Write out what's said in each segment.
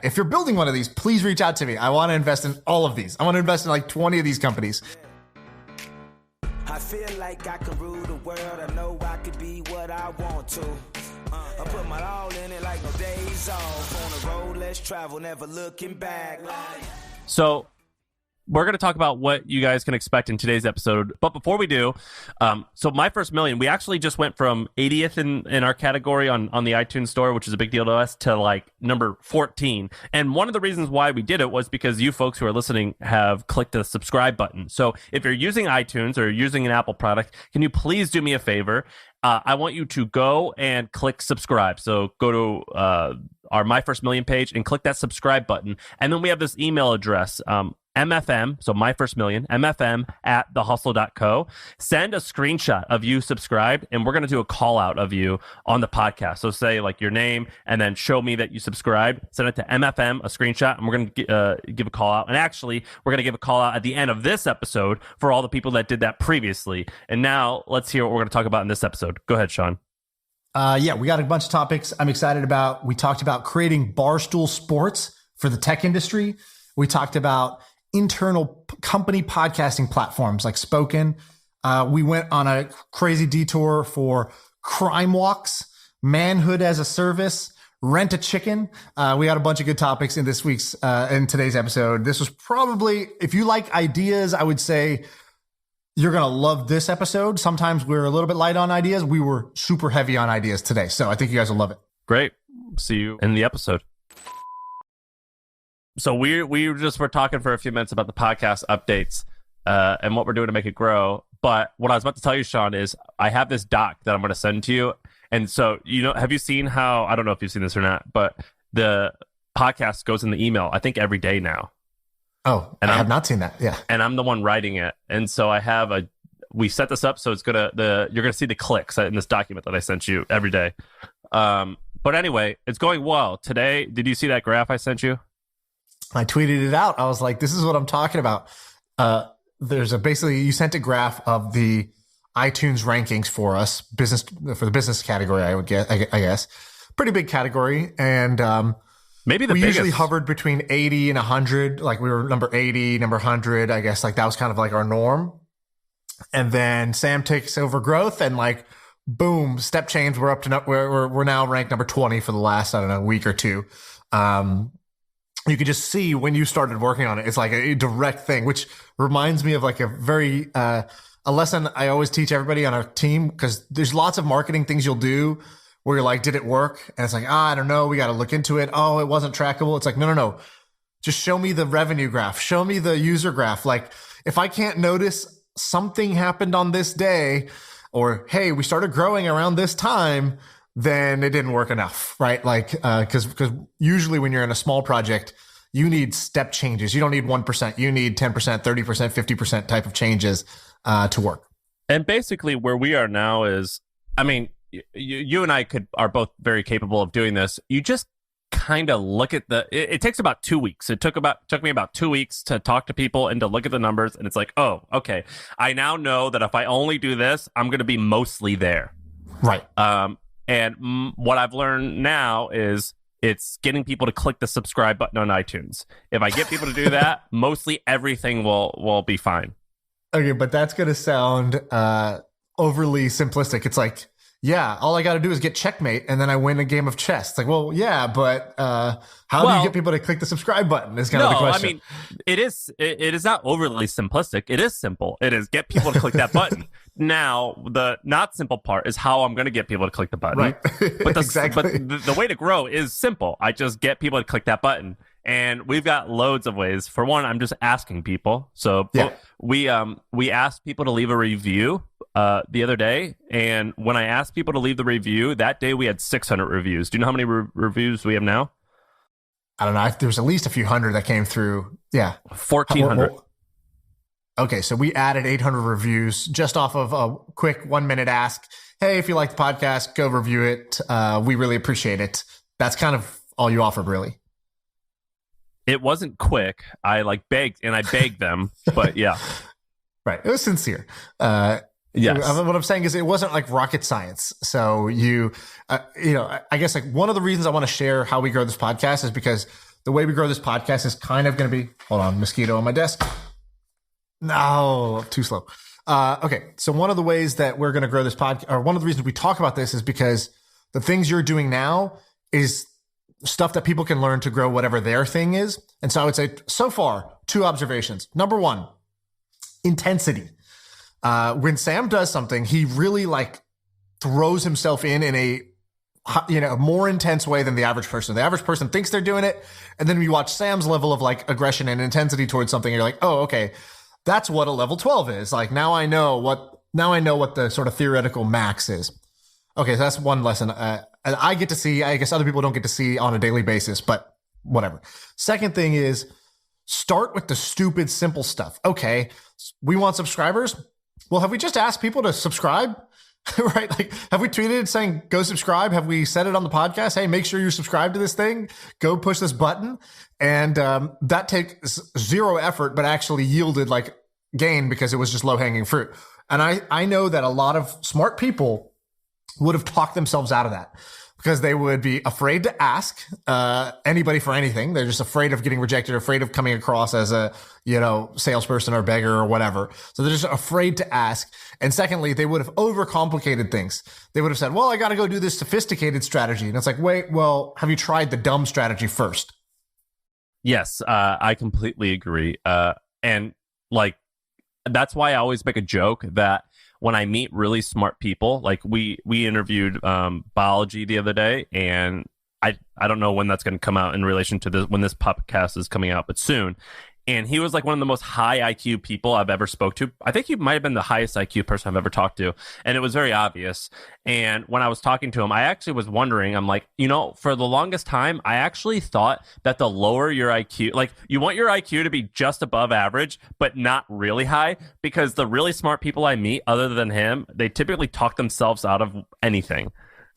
If you're building one of these, please reach out to me. I want to invest in all of these. I want to invest in like 20 of these companies. I feel like I can rule the world. I know I could be what I want to. I put my all in it like no days off. On the road, let's travel, never looking back. So we're going to talk about what you guys can expect in today's episode. But before we do, so My First Million, we actually just went from 80th in our category on the iTunes store, which is a big deal to us, to like number 14. And one of the reasons why we did it was because you folks who are listening have clicked the subscribe button. So if you're using iTunes or you're using an Apple product, can you please do me a favor? I want you to go and click subscribe. So go to our My First Million page and click that subscribe button. And then we have this email address, MFM, so My First Million, MFM at thehustle.co. Send a screenshot of you subscribed, and we're going to do a call out of you on the podcast. So say like your name, and then show me that you subscribed. Send it to MFM, a screenshot, and we're going to give a call out. And actually, we're going to give a call out at the end of this episode for all the people that did that previously. And now let's hear what we're going to talk about in this episode. Go ahead, Shaan. Yeah, we got a bunch of topics I'm excited about. We talked about creating Barstool Sports for the tech industry. We talked about internal company podcasting platforms like Spoken. We went on a crazy detour for crime walks, manhood as a service, rent a chicken. We got a bunch of good topics in in today's episode. This was probably, if you like ideas, I would say you're going to love this episode. Sometimes we're a little bit light on ideas. We were super heavy on ideas today. So I think you guys will love it. Great. See you in the episode. So we were talking for a few minutes about the podcast updates and what we're doing to make it grow. But what I was about to tell you, Shaan, is I have this doc that I'm going to send to you. And so, have you seen how, I don't know if you've seen this or not, but the podcast goes in the email, I think every day now. Oh, and I have not seen that. Yeah. And I'm the one writing it. And so we set this up so it's you're going to see the clicks in this document that I sent you every day. But anyway, it's going well. Today, did you see that graph I sent you? I tweeted it out. I was like, this is what I'm talking about. Basically, you sent a graph of the iTunes rankings for us, for the business category, I guess. Pretty big category. And maybe we usually hovered between 80 and 100. Like we were number 80, number 100. I guess like that was kind of like our norm. And then Sam takes over growth and like, boom, step change. We're up to, we're now ranked number 20 for the last, I don't know, week or two. You could just see when you started working on it. It's like a direct thing, which reminds me of like a very, a lesson I always teach everybody on our team, because there's lots of marketing things you'll do where you're like, did it work? And it's like, I don't know. We got to look into it. Oh, it wasn't trackable. It's like, no. Just show me the revenue graph. Show me the user graph. Like if I can't notice something happened on this day, or, hey, we started growing around this time, then it didn't work enough, right? Like, because usually when you're in a small project, you need step changes. You don't need 1%. You need 10%, 30%, 50% type of changes to work. And basically where we are now is, I mean, you and I are both very capable of doing this. You just kind of look at it takes about 2 weeks. It took me about 2 weeks to talk to people and to look at the numbers. And it's like, oh, okay. I now know that if I only do this, I'm going to be mostly there. Right. And what I've learned now is it's getting people to click the subscribe button on iTunes. If I get people to do that, mostly everything will be fine. Okay, but that's going to sound overly simplistic. It's like, yeah, all I got to do is get checkmate and then I win a game of chess. It's like, well, yeah, but how do you get people to click the subscribe button is kind of the question. I mean, it is not overly simplistic. It is simple. It is get people to click that button. Now, the not simple part is how I'm going to get people to click the button. Right. But Exactly. But the way to grow is simple. I just get people to click that button. And we've got loads of ways. For one, I'm just asking people. So yeah. we asked people to leave a review the other day. And when I asked people to leave the review, that day we had 600 reviews. Do you know how many reviews we have now? I don't know. There's at least a few hundred that came through. Yeah. 1,400. Okay, so we added 800 reviews just off of a quick 1 minute ask. Hey, if you like the podcast, go review it. We really appreciate it. That's kind of all you offered, really. It wasn't quick. I begged them, but yeah. Right. It was sincere. Yes. What I'm saying is it wasn't like rocket science. So I guess like one of the reasons I want to share how we grow this podcast is because the way we grow this podcast is kind of going to be, hold on, mosquito on my desk. No, too slow. Okay. So one of the ways that we're going to grow this podcast, or one of the reasons we talk about this, is because the things you're doing now is stuff that people can learn to grow whatever their thing is. And so I would say so far, 2 observations. Number 1, intensity. When Sam does something, he really like throws himself in a, more intense way than the average person. The average person thinks they're doing it. And then you watch Sam's level of like aggression and intensity towards something. And you're like, oh, okay, that's what a level 12 is. Like now I know what the sort of theoretical max is. Okay. So that's one lesson. I get to see, I guess other people don't get to see on a daily basis, but whatever. Second thing is start with the stupid, simple stuff. Okay. We want subscribers. Well, have we just asked people to subscribe? Right? Like, have we tweeted saying, go subscribe? Have we said it on the podcast? Hey, make sure you subscribe to this thing. Go push this button. And that takes 0 effort, but actually yielded like gain because it was just low hanging fruit. And I know that a lot of smart people would have talked themselves out of that because they would be afraid to ask anybody for anything. They're just afraid of getting rejected, afraid of coming across as a, salesperson or beggar or whatever. So they're just afraid to ask. And secondly, they would have overcomplicated things. They would have said, well, I got to go do this sophisticated strategy. And it's like, wait, well, have you tried the dumb strategy first? Yes, I completely agree. And like, that's why I always make a joke that when I meet really smart people, like we interviewed biology the other day, and I don't know when that's going to come out in relation to when this podcast is coming out, but soon. And he was like one of the most high IQ people I've ever spoke to. I think he might have been the highest IQ person I've ever talked to. And it was very obvious. And when I was talking to him, I actually was wondering, I'm like, for the longest time, I actually thought that the lower your IQ, like you want your IQ to be just above average, but not really high, because the really smart people I meet other than him, they typically talk themselves out of anything.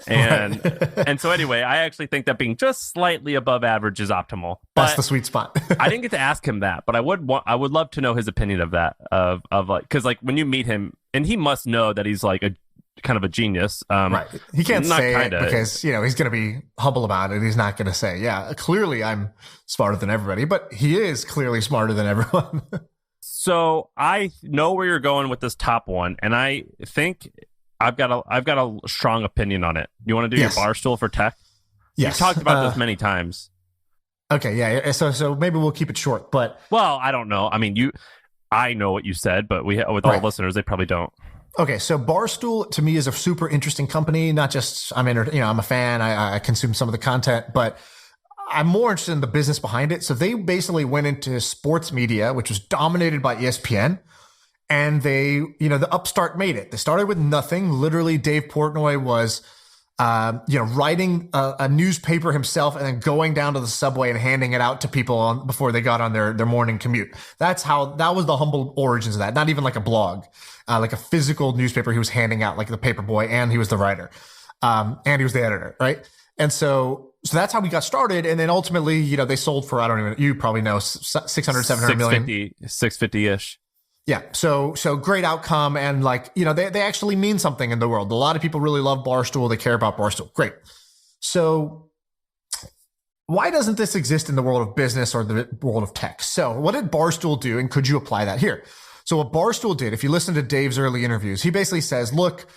And and so anyway, I actually think that being just slightly above average is optimal. That's the sweet spot. I didn't get to ask him that, but I would love to know his opinion of that. Of like, because like when you meet him, and he must know that he's like a kind of a genius. Right. He can't say it because he's going to be humble about it. He's not going to say, yeah, clearly I'm smarter than everybody, but he is clearly smarter than everyone. So I know where you're going with this top one, and I think I've got a strong opinion on it. You want to do your Barstool for tech? Yes. You've talked about this many times. Okay, yeah. So maybe we'll keep it short, but I don't know. I mean, I know what you said, but with our listeners, they probably don't. Okay, so Barstool to me is a super interesting company. Not just I'm a fan. I consume some of the content, but I'm more interested in the business behind it. So they basically went into sports media, which was dominated by ESPN. And they, the upstart made it. They started with nothing. Literally, Dave Portnoy was, writing a newspaper himself and then going down to the subway and handing it out to people before they got on their morning commute. That was the humble origins of that. Not even like a blog, like a physical newspaper he was handing out, like the paper boy, and he was the writer, and he was the editor, right? And so that's how we got started. And then ultimately, they sold for, you probably know, 600, 700 million. 650-ish. Yeah. So great outcome. And they actually mean something in the world. A lot of people really love Barstool. They care about Barstool. Great. So why doesn't this exist in the world of business or the world of tech? So what did Barstool do? And could you apply that here? So what Barstool did, if you listen to Dave's early interviews, he basically says, look,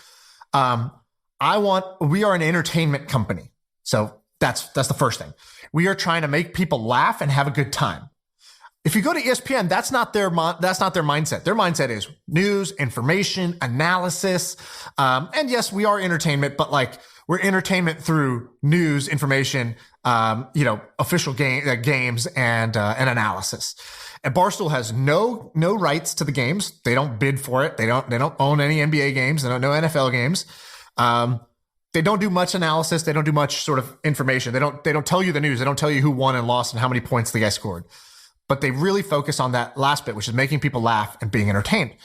we are an entertainment company. So that's the first thing. We are trying to make people laugh and have a good time. If you go to ESPN, that's not their mindset. Their mindset is news, information, analysis. And yes, we are entertainment, but we're entertainment through news, information, official games and analysis. And Barstool has no rights to the games. They don't bid for it. They don't own any NBA games. They don't know NFL games. They don't do much analysis. They don't do much sort of information. They don't tell you the news. They don't tell you who won and lost and how many points the guy scored. But they really focus on that last bit, which is making people laugh and being entertained.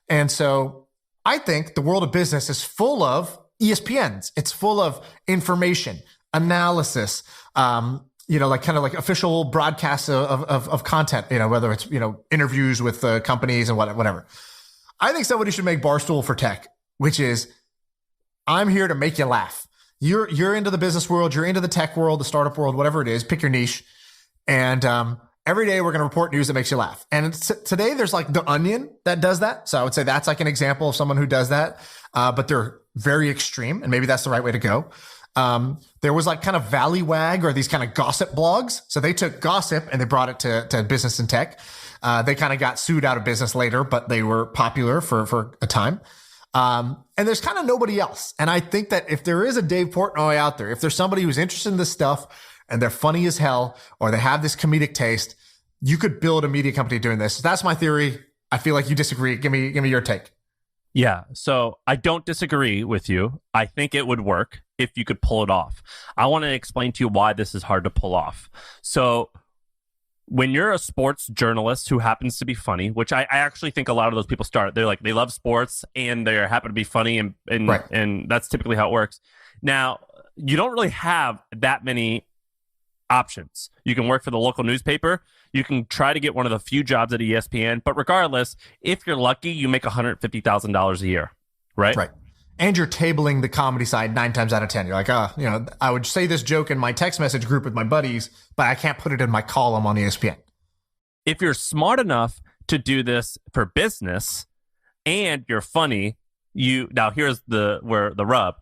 And so I think the world of business is full of ESPNs. It's full of information, analysis, kind of like official broadcasts of content, whether it's, interviews with companies and whatever. I think somebody should make Barstool for tech, which is I'm here to make you laugh. You're into the business world. You're into the tech world, the startup world, whatever it is, pick your niche. And every day we're going to report news that makes you laugh. And today there's like The Onion that does that. So I would say that's like an example of someone who does that. But they're very extreme, and maybe that's the right way to go. There was like kind of Valleywag or these kind of gossip blogs. So they took gossip and they brought it to business and tech. They kind of got sued out of business later, but they were popular for a time. And there's kind of nobody else. And I think that if there is a Dave Portnoy out there, if there's somebody who's interested in this stuff and they're funny as hell, or they have this comedic taste, you could build a media company doing this. That's my theory. I feel like you disagree. Give me your take. Yeah, so I don't disagree with you. I think it would work if you could pull it off. I want to explain to you why this is hard to pull off. So when you're a sports journalist who happens to be funny, which I actually think a lot of those people start, they're like, they love sports and they happen to be funny, and right. And that's typically how it works. Now, you don't really have that many options. You can work for the local newspaper. You can try to get one of the few jobs at ESPN. But regardless, if you're lucky, you make $150,000 a year, right? Right. And you're tabling the comedy side 9 times out of 10. You're like, I would say this joke in my text message group with my buddies, but I can't put it in my column on ESPN. If you're smart enough to do this for business and you're funny, now here's the rub.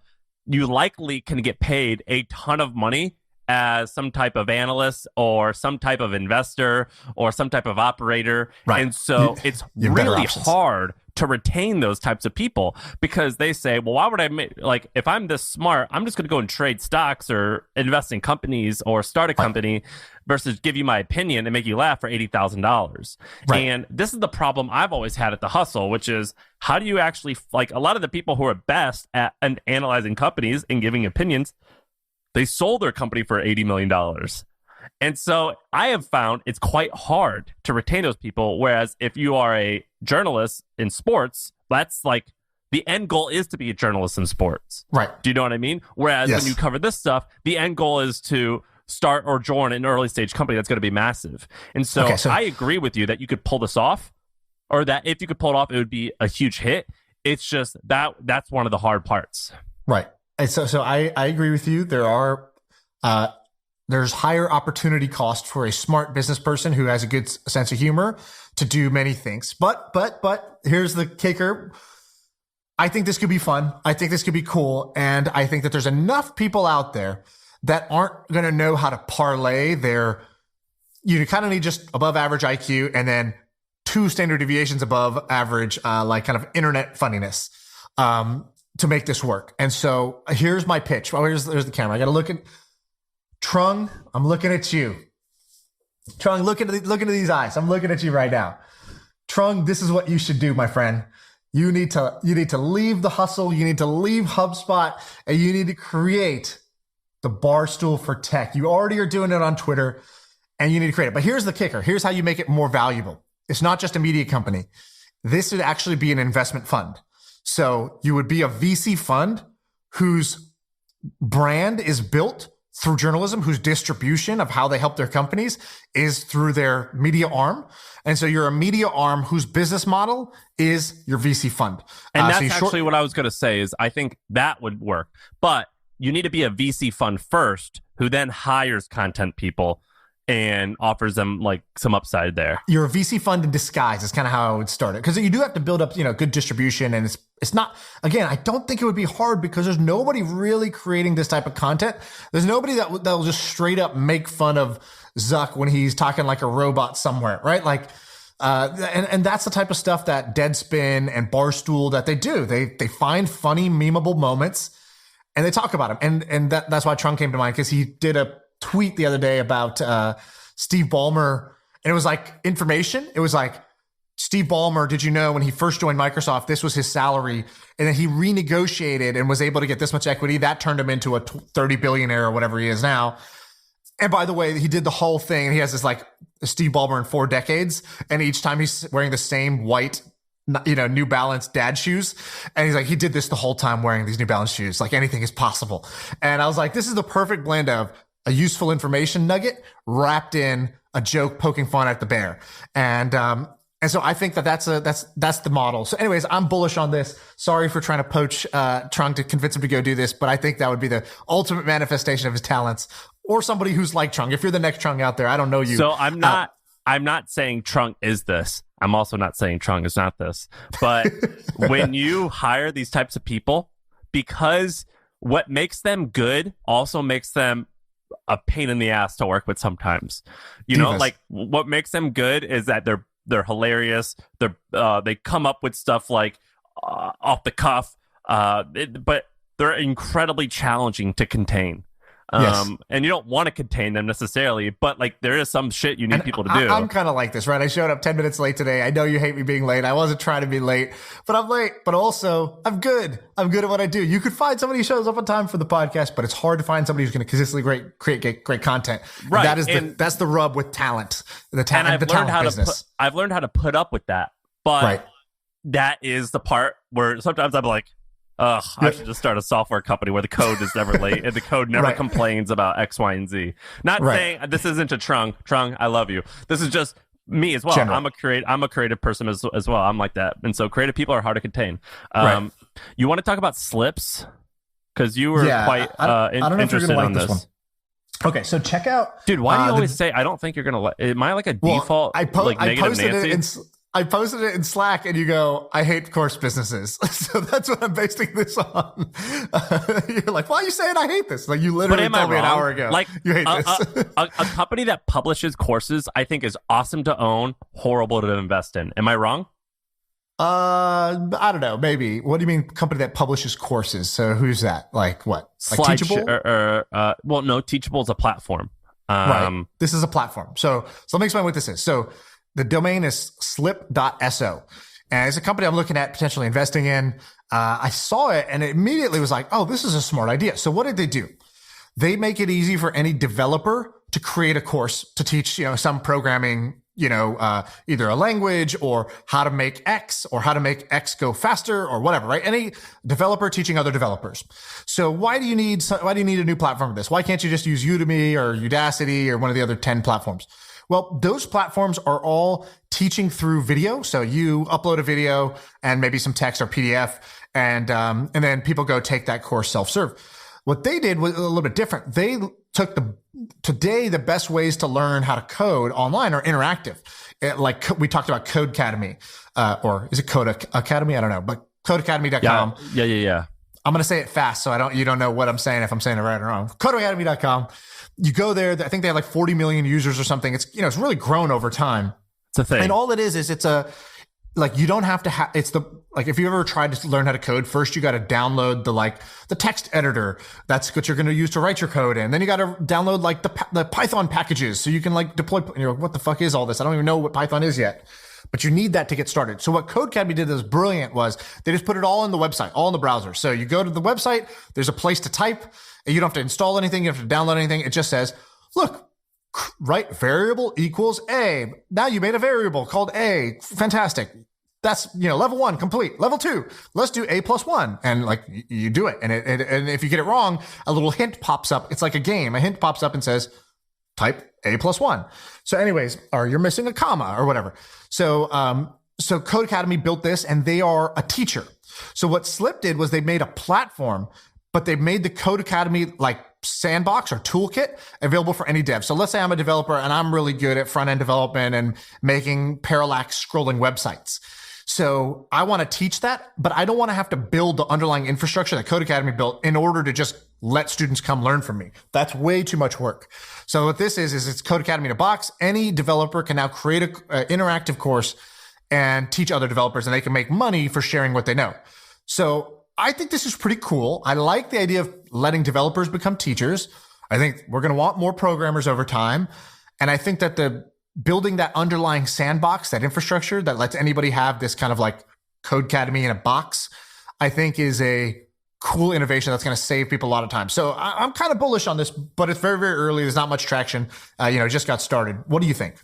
You likely can get paid a ton of money as some type of analyst or some type of investor or some type of operator. Right. And so it's really hard to retain those types of people, because they say, well, why would I if I'm this smart, I'm just going to go and trade stocks or invest in companies or start a company versus give you my opinion and make you laugh for $80,000. Right. And this is the problem I've always had at The Hustle, which is, how do you actually, a lot of the people who are best at analyzing companies and giving opinions, they sold their company for $80 million. And so I have found it's quite hard to retain those people. Whereas if you are a journalist in sports, that's like the end goal is to be a journalist in sports. Right. Do you know what I mean? Whereas Yes. when you cover this stuff, the end goal is to start or join an early stage company that's going to be massive. And so I agree with you that you could pull this off, or that if you could pull it off, it would be a huge hit. It's just that's one of the hard parts. Right. And so I agree with you. There's higher opportunity cost for a smart business person who has a good sense of humor to do many things. But here's the kicker. I think this could be fun. I think this could be cool. And I think that there's enough people out there that aren't going to know how to parlay you kind of need just above average IQ and then 2 standard deviations above average, like kind of internet funniness, to make this work. And so here's my pitch. Oh, here's the camera. I got to look at Trung. I'm looking at you. Trung, look into these eyes. I'm looking at you right now. Trung, this is what you should do, my friend. You need to leave The Hustle. You need to leave HubSpot, and you need to create the Barstool for tech. You already are doing it on Twitter, and you need to create it. But here's the kicker. Here's how you make it more valuable. It's not just a media company. This would actually be an investment fund. So you would be a VC fund whose brand is built through journalism, whose distribution of how they help their companies is through their media arm. And so you're a media arm whose business model is your VC fund. And that's actually what I was going to say is I think that would work. But you need to be a VC fund first, who then hires content people and offers them like some upside there. You're a VC fund in disguise is kind of how I would start it. Because you do have to build up, good distribution. And it's not, again, I don't think it would be hard because there's nobody really creating this type of content. There's nobody that will just straight up make fun of Zuck when he's talking like a robot somewhere, right? And that's the type of stuff that Deadspin and Barstool that they do. They find funny, memeable moments and they talk about them. And that's why Trung came to mind, because he did a tweet the other day about Steve Ballmer, and it was like information. It was like, Steve Ballmer, did you know when he first joined Microsoft, this was his salary, and then he renegotiated and was able to get this much equity. That turned him into a 30 billionaire or whatever he is now. And by the way, he did the whole thing, and he has this like Steve Ballmer in 4 decades, and each time he's wearing the same white, New Balance dad shoes. And he's like, he did this the whole time wearing these New Balance shoes. Like anything is possible. And I was like, this is the perfect blend of a useful information nugget wrapped in a joke poking fun at the bear. And so I think that's the model. So anyways, I'm bullish on this. Sorry for trying to poach, trying to convince him to go do this, but I think that would be the ultimate manifestation of his talents. or somebody who's like Trung. If you're the next Trung out there, I don't know you. So I'm not saying Trung is this. I'm also not saying Trung is not this. But when you hire these types of people, because what makes them good also makes them a pain in the ass to work with sometimes. You know, like what makes them good is that they're hilarious. They come up with stuff like off the cuff, but they're incredibly challenging to contain. And you don't want to contain them necessarily, but like there is some shit you need people to do. I'm kind of like this, right? I showed up 10 minutes late today. I know you hate me being late. I wasn't trying to be late, but I'm late. But also, I'm good. I'm good at what I do. You could find somebody who shows up on time for the podcast, but it's hard to find somebody who's going to consistently create great content. Right. That's the rub with talent. I've learned how to put up with that, but that is the part where sometimes I'm like, ugh, I should just start a software company where the code is never late and the code never complains about X, Y, and Z. Not saying this isn't a Trung. Trung, I love you. This is just me as well. General. I'm a creative person as well. I'm like that. And so creative people are hard to contain. You want to talk about slips? Because you were quite interested on this. One. Okay, so check out... Dude, why do you always say, I don't think you're going to like... Am I like a default negative Nancy? I posted it in Slack and you go, I hate course businesses. So that's what I'm basing this on. You're like, why are you saying I hate this? Like you literally told me an hour ago. Like you hate this. a company that publishes courses, I think is awesome to own, horrible to invest in. Am I wrong? I don't know. Maybe. What do you mean company that publishes courses? So who's that? Like what? Like Teachable? Well, no, Teachable is a platform. Right. This is a platform. So let me explain what this is. So the domain is slip.so. And it's a company I'm looking at potentially investing in. I saw it and it immediately was like, oh, this is a smart idea. So what did they do? They make it easy for any developer to create a course to teach, some programming, either a language or how to make X or how to make X go faster or whatever, right? Any developer teaching other developers. So why do you need a new platform for this? Why can't you just use Udemy or Udacity or one of the other 10 platforms? Well, those platforms are all teaching through video. So you upload a video and maybe some text or PDF, and then people go take that course self-serve. What they did was a little bit different. They took the best ways to learn how to code online are interactive. Like we talked about Code Academy, or is it Code Academy? I don't know, but codeacademy.com. Yeah. I'm going to say it fast so you don't know what I'm saying if I'm saying it right or wrong. Codeacademy.com. You go there. I think they have like 40 million users or something. It's, it's really grown over time. It's a thing. And all it is it's you don't have to have, if you ever tried to learn how to code, first you got to download the text editor. That's what you're going to use to write your code in. Then you got to download the Python packages so you can deploy. And you're like, what the fuck is all this? I don't even know what Python is yet. But you need that to get started. So what Code Academy did that was brilliant was they just put it all in the website, all in the browser. So you go to the website, there's a place to type, and you don't have to install anything, you don't have to download anything. It just says, look, write variable equals A. Now you made a variable called A. Fantastic. That's, level 1 complete. Level 2, let's do A+1. And you do it. And if you get it wrong, a little hint pops up. It's like a game. A hint pops up and says, type A+1. So anyways, or you're missing a comma or whatever. So Code Academy built this and they are a teacher. So what Slip did was they made a platform, but they made the Code Academy sandbox or toolkit available for any dev. So let's say I'm a developer and I'm really good at front-end development and making parallax scrolling websites. So I want to teach that, but I don't want to have to build the underlying infrastructure that Code Academy built in order to just let students come learn from me. That's way too much work. So what this is it's Code Academy in a box. Any developer can now create an interactive course and teach other developers, and they can make money for sharing what they know. So I think this is pretty cool. I like the idea of letting developers become teachers. I think we're going to want more programmers over time. And I think that building that underlying sandbox, that infrastructure that lets anybody have this kind of Code Academy in a box, I think is a cool innovation that's going to save people a lot of time. So I'm kind of bullish on this, but it's very, very early. There's not much traction. It just got started. What do you think?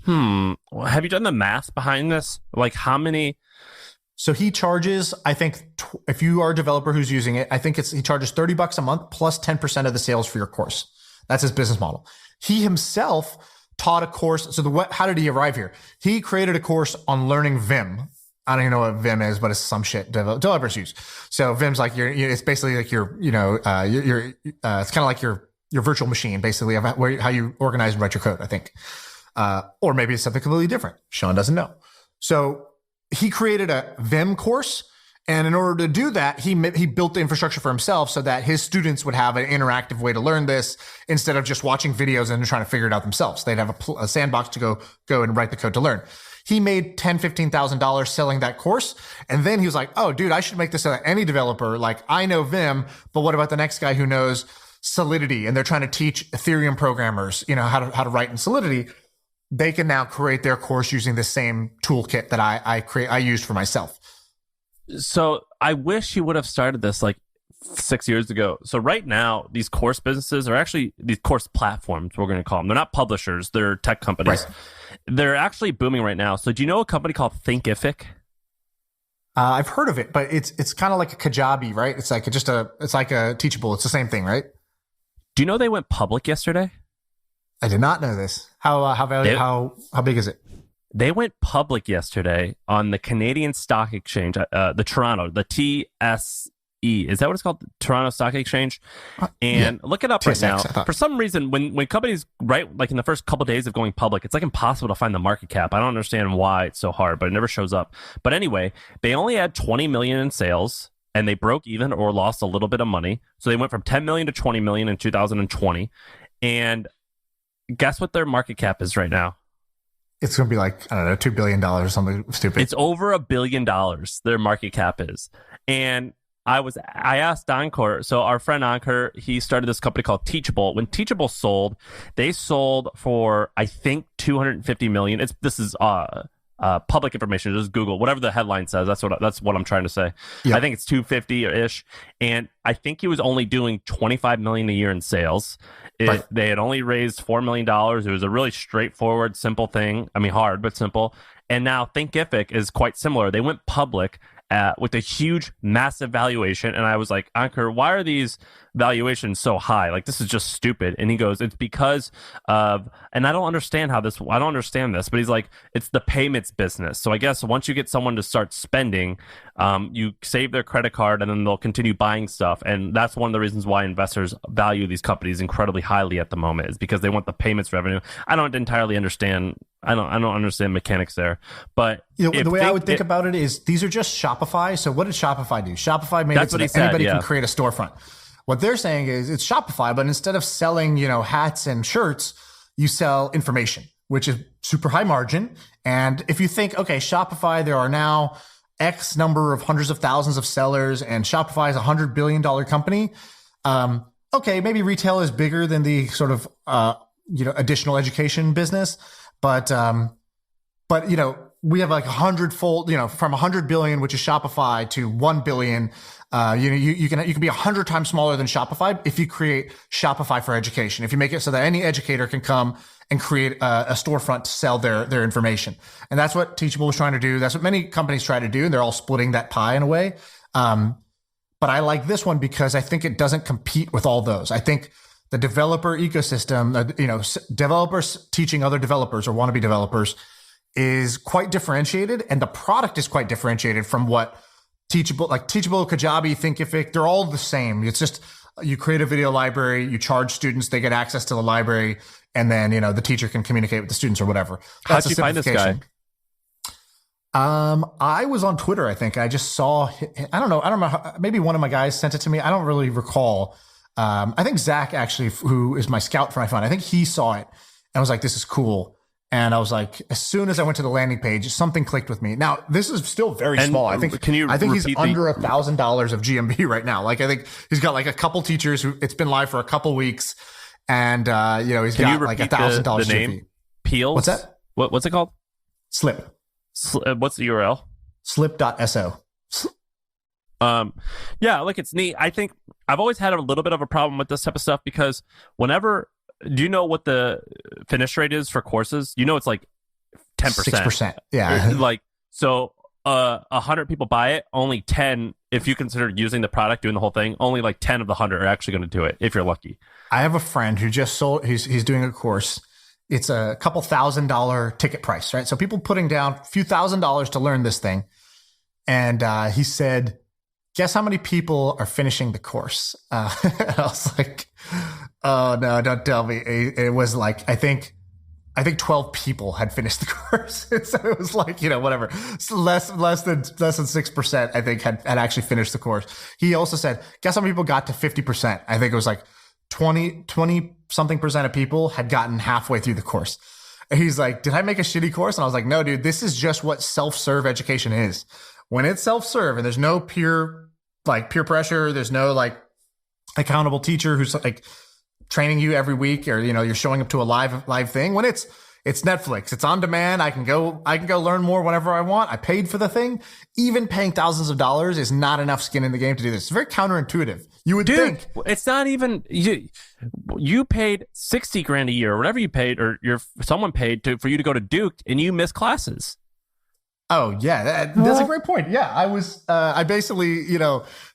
Have you done the math behind this? How many? So he charges, I think, if you are a developer who's using it, I think he charges $30 a month plus 10% of the sales for your course. That's his business model. He himself taught a course. So how did he arrive here? He created a course on learning Vim. I don't even know what Vim is, but it's some shit developers use. So Vim's like it's basically like it's kind of like your virtual machine, basically, of how you organize and write your code, I think. Or maybe it's something completely different. Shaan doesn't know. So he created a Vim course. And in order to do that, he built the infrastructure for himself so that his students would have an interactive way to learn this instead of just watching videos and trying to figure it out themselves. They'd have a sandbox to go and write the code to learn. He made $10,000-$15,000 selling that course. And then he was like, oh, dude, I should make this so that any developer, like I know Vim, but what about the next guy who knows Solidity? And they're trying to teach Ethereum programmers, how to write in Solidity. They can now create their course using the same toolkit that I used for myself. So I wish he would have started this like 6 years ago. So right now, these course businesses are actually these course platforms, we're going to call them. They're not publishers. They're tech companies. Right. They're actually booming right now. So do you know a company called Thinkific? I've heard of it, but it's kind of like a Kajabi, right? It's like a Teachable. It's the same thing, right? Do you know they went public yesterday? I did not know this. How big is it? They went public yesterday on the Canadian Stock Exchange, the Toronto, the TSE. Is that what it's called? The Toronto Stock Exchange? And look it up TSX, right now. For some reason, when companies, right, like in the first couple of days of going public, it's like impossible to find the market cap. I don't understand why it's so hard, but it never shows up. But anyway, they only had 20 million in sales, and they broke even or lost a little bit of money. So they went from 10 million to 20 million in 2020. And guess what their market cap is right now? It's going to be like, I don't know, $2 billion or something stupid. It's over $1 billion, their market cap is. And I asked Ankur, so our friend Ankur, he started this company called Teachable. When Teachable sold, they sold for, I think, 250 million. This is public information. Just Google whatever the headline says. That's what I'm trying to say. Yep. I think it's 250-ish, and I think he was only doing 25 million a year in sales. Right. They had only raised $4 million. It was a really straightforward, simple thing. I mean, hard but simple. And now Thinkific is quite similar. They went public with a huge, massive valuation. And I was like, Ankur, why are these valuations so high? Like, this is just stupid. And he goes, it's because of, and I don't understand this, but he's like, it's the payments business. So I guess once you get someone to start spending, you save their credit card and then they'll continue buying stuff. And that's one of the reasons why investors value these companies incredibly highly at the moment, is because they want the payments revenue. I don't entirely understand. I don't understand mechanics there, but the way I would think about it is these are just Shopify. So what did Shopify do? Shopify made it so that anybody can create a storefront. What they're saying is it's Shopify, but instead of selling, hats and shirts, you sell information, which is super high margin. And if you think, okay, Shopify, there are now X number of hundreds of thousands of sellers, and Shopify is a $100 billion company. Okay, maybe retail is bigger than the sort of, additional education business. But we have like 100-fold, from 100 billion, which is Shopify, to 1 billion. You can be 100 times smaller than Shopify if you create Shopify for education. If you make it so that any educator can come and create a storefront to sell their information. And that's what Teachable was trying to do. That's what many companies try to do. And they're all splitting that pie in a way. But I like this one because I think it doesn't compete with all those. I think the developer ecosystem, developers teaching other developers or wannabe developers, is quite differentiated, and the product is quite differentiated from what Teachable, Kajabi, Thinkific, they're all the same. It's just you create a video library, you charge students, they get access to the library, and then the teacher can communicate with the students or whatever. How'd you find this guy? I was on Twitter. I think I just saw. I don't know. Maybe one of my guys sent it to me. I don't really recall. I think Zach, actually, who is my scout for my fund, I think he saw it and was like, this is cool. And I was like, as soon as I went to the landing page, something clicked with me. Now, this is still very small. I think he's under $1,000 of GMV right now. Like, I think he's got like a couple teachers who it's been live for a couple weeks. And, he's got like $1,000 GMV. Peels? What's that? What's it called? Slip. What's the URL? Slip.so. Look, it's neat. I think I've always had a little bit of a problem with this type of stuff because do you know what the finish rate is for courses? It's like 10%. 6%. Yeah. Like, so 100 people buy it, only 10, if you consider using the product, doing the whole thing, only like 10 of the 100 are actually going to do it, if you're lucky. I have a friend who just sold, he's doing a course. It's a couple $1,000 ticket price, right? So people putting down a few $1,000s to learn this thing. And he said, guess how many people are finishing the course? And I was like, oh no, don't tell me. It was like, I think 12 people had finished the course. So it was like, whatever. It's less than 6%, I think, had actually finished the course. He also said, guess how many people got to 50%? I think it was like 20 something percent of people had gotten halfway through the course. And he's like, did I make a shitty course? And I was like, no, dude, this is just what self-serve education is. When it's self-serve and there's no peer pressure, there's no like accountable teacher who's like training you every week, or you're showing up to a live thing. When it's Netflix, it's on demand. I can go learn more whenever I want. I paid for the thing. Even paying thousands of dollars is not enough skin in the game to do this. It's very counterintuitive. You would think it's not even you paid $60,000 a year, or whatever you paid, or someone paid for you to go to Duke, and you miss classes. Oh yeah, that's a great point. Yeah, I basically,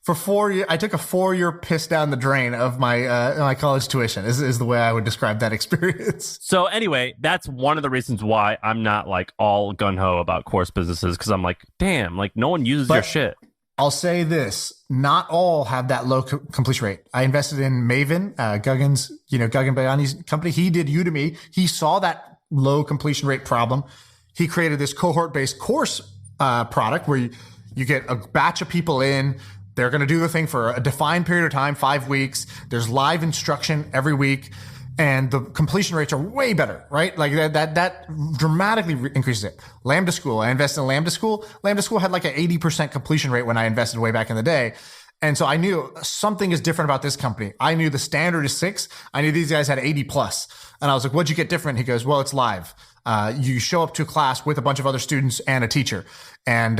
for 4 years, I took a 4-year piss down the drain of my college tuition is the way I would describe that experience. So anyway, that's one of the reasons why I'm not like all gun ho about course businesses, because I'm like, damn, like no one uses your shit. I'll say this: not all have that low completion rate. I invested in Maven, Guggen's, Guggen Bayani's company. He did Udemy. He saw that low completion rate problem. He created this cohort-based course product where you get a batch of people in. They're going to do the thing for a defined period of time, 5 weeks. There's live instruction every week, and the completion rates are way better, right? Like that dramatically increases it. Lambda School, I invested in Lambda School. Lambda School had like an 80% completion rate when I invested way back in the day. And so I knew something is different about this company. I knew the standard is 6. I knew these guys had 80 plus. And I was like, what'd you get different? He goes, well, it's live. You show up to a class with a bunch of other students and a teacher. And,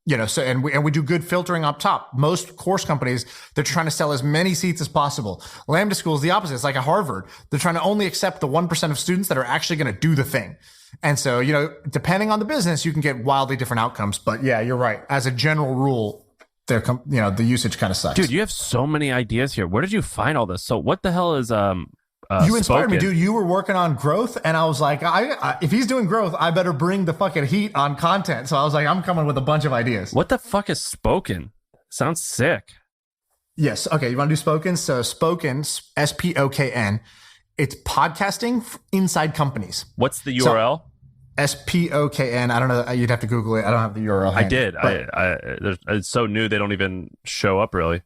we do good filtering up top. Most course companies, they're trying to sell as many seats as possible. Lambda School is the opposite. It's like a Harvard. They're trying to only accept the 1% of students that are actually going to do the thing. And so, depending on the business, you can get wildly different outcomes. But yeah, you're right. As a general rule, the usage kind of sucks. Dude, you have so many ideas here. Where did you find all this? So what the hell is, you inspired me, dude. You were working on growth, and I was like, if he's doing growth, I better bring the fucking heat on content. So I was like, I'm coming with a bunch of ideas. What the fuck is Spoken? Sounds sick. Yes. Okay. You want to do Spoken? So Spoken, SPOKN. It's podcasting inside companies. What's the URL? SPOKN. I don't know. You'd have to Google it. I don't have the URL. I did. It's so new they don't even show up really.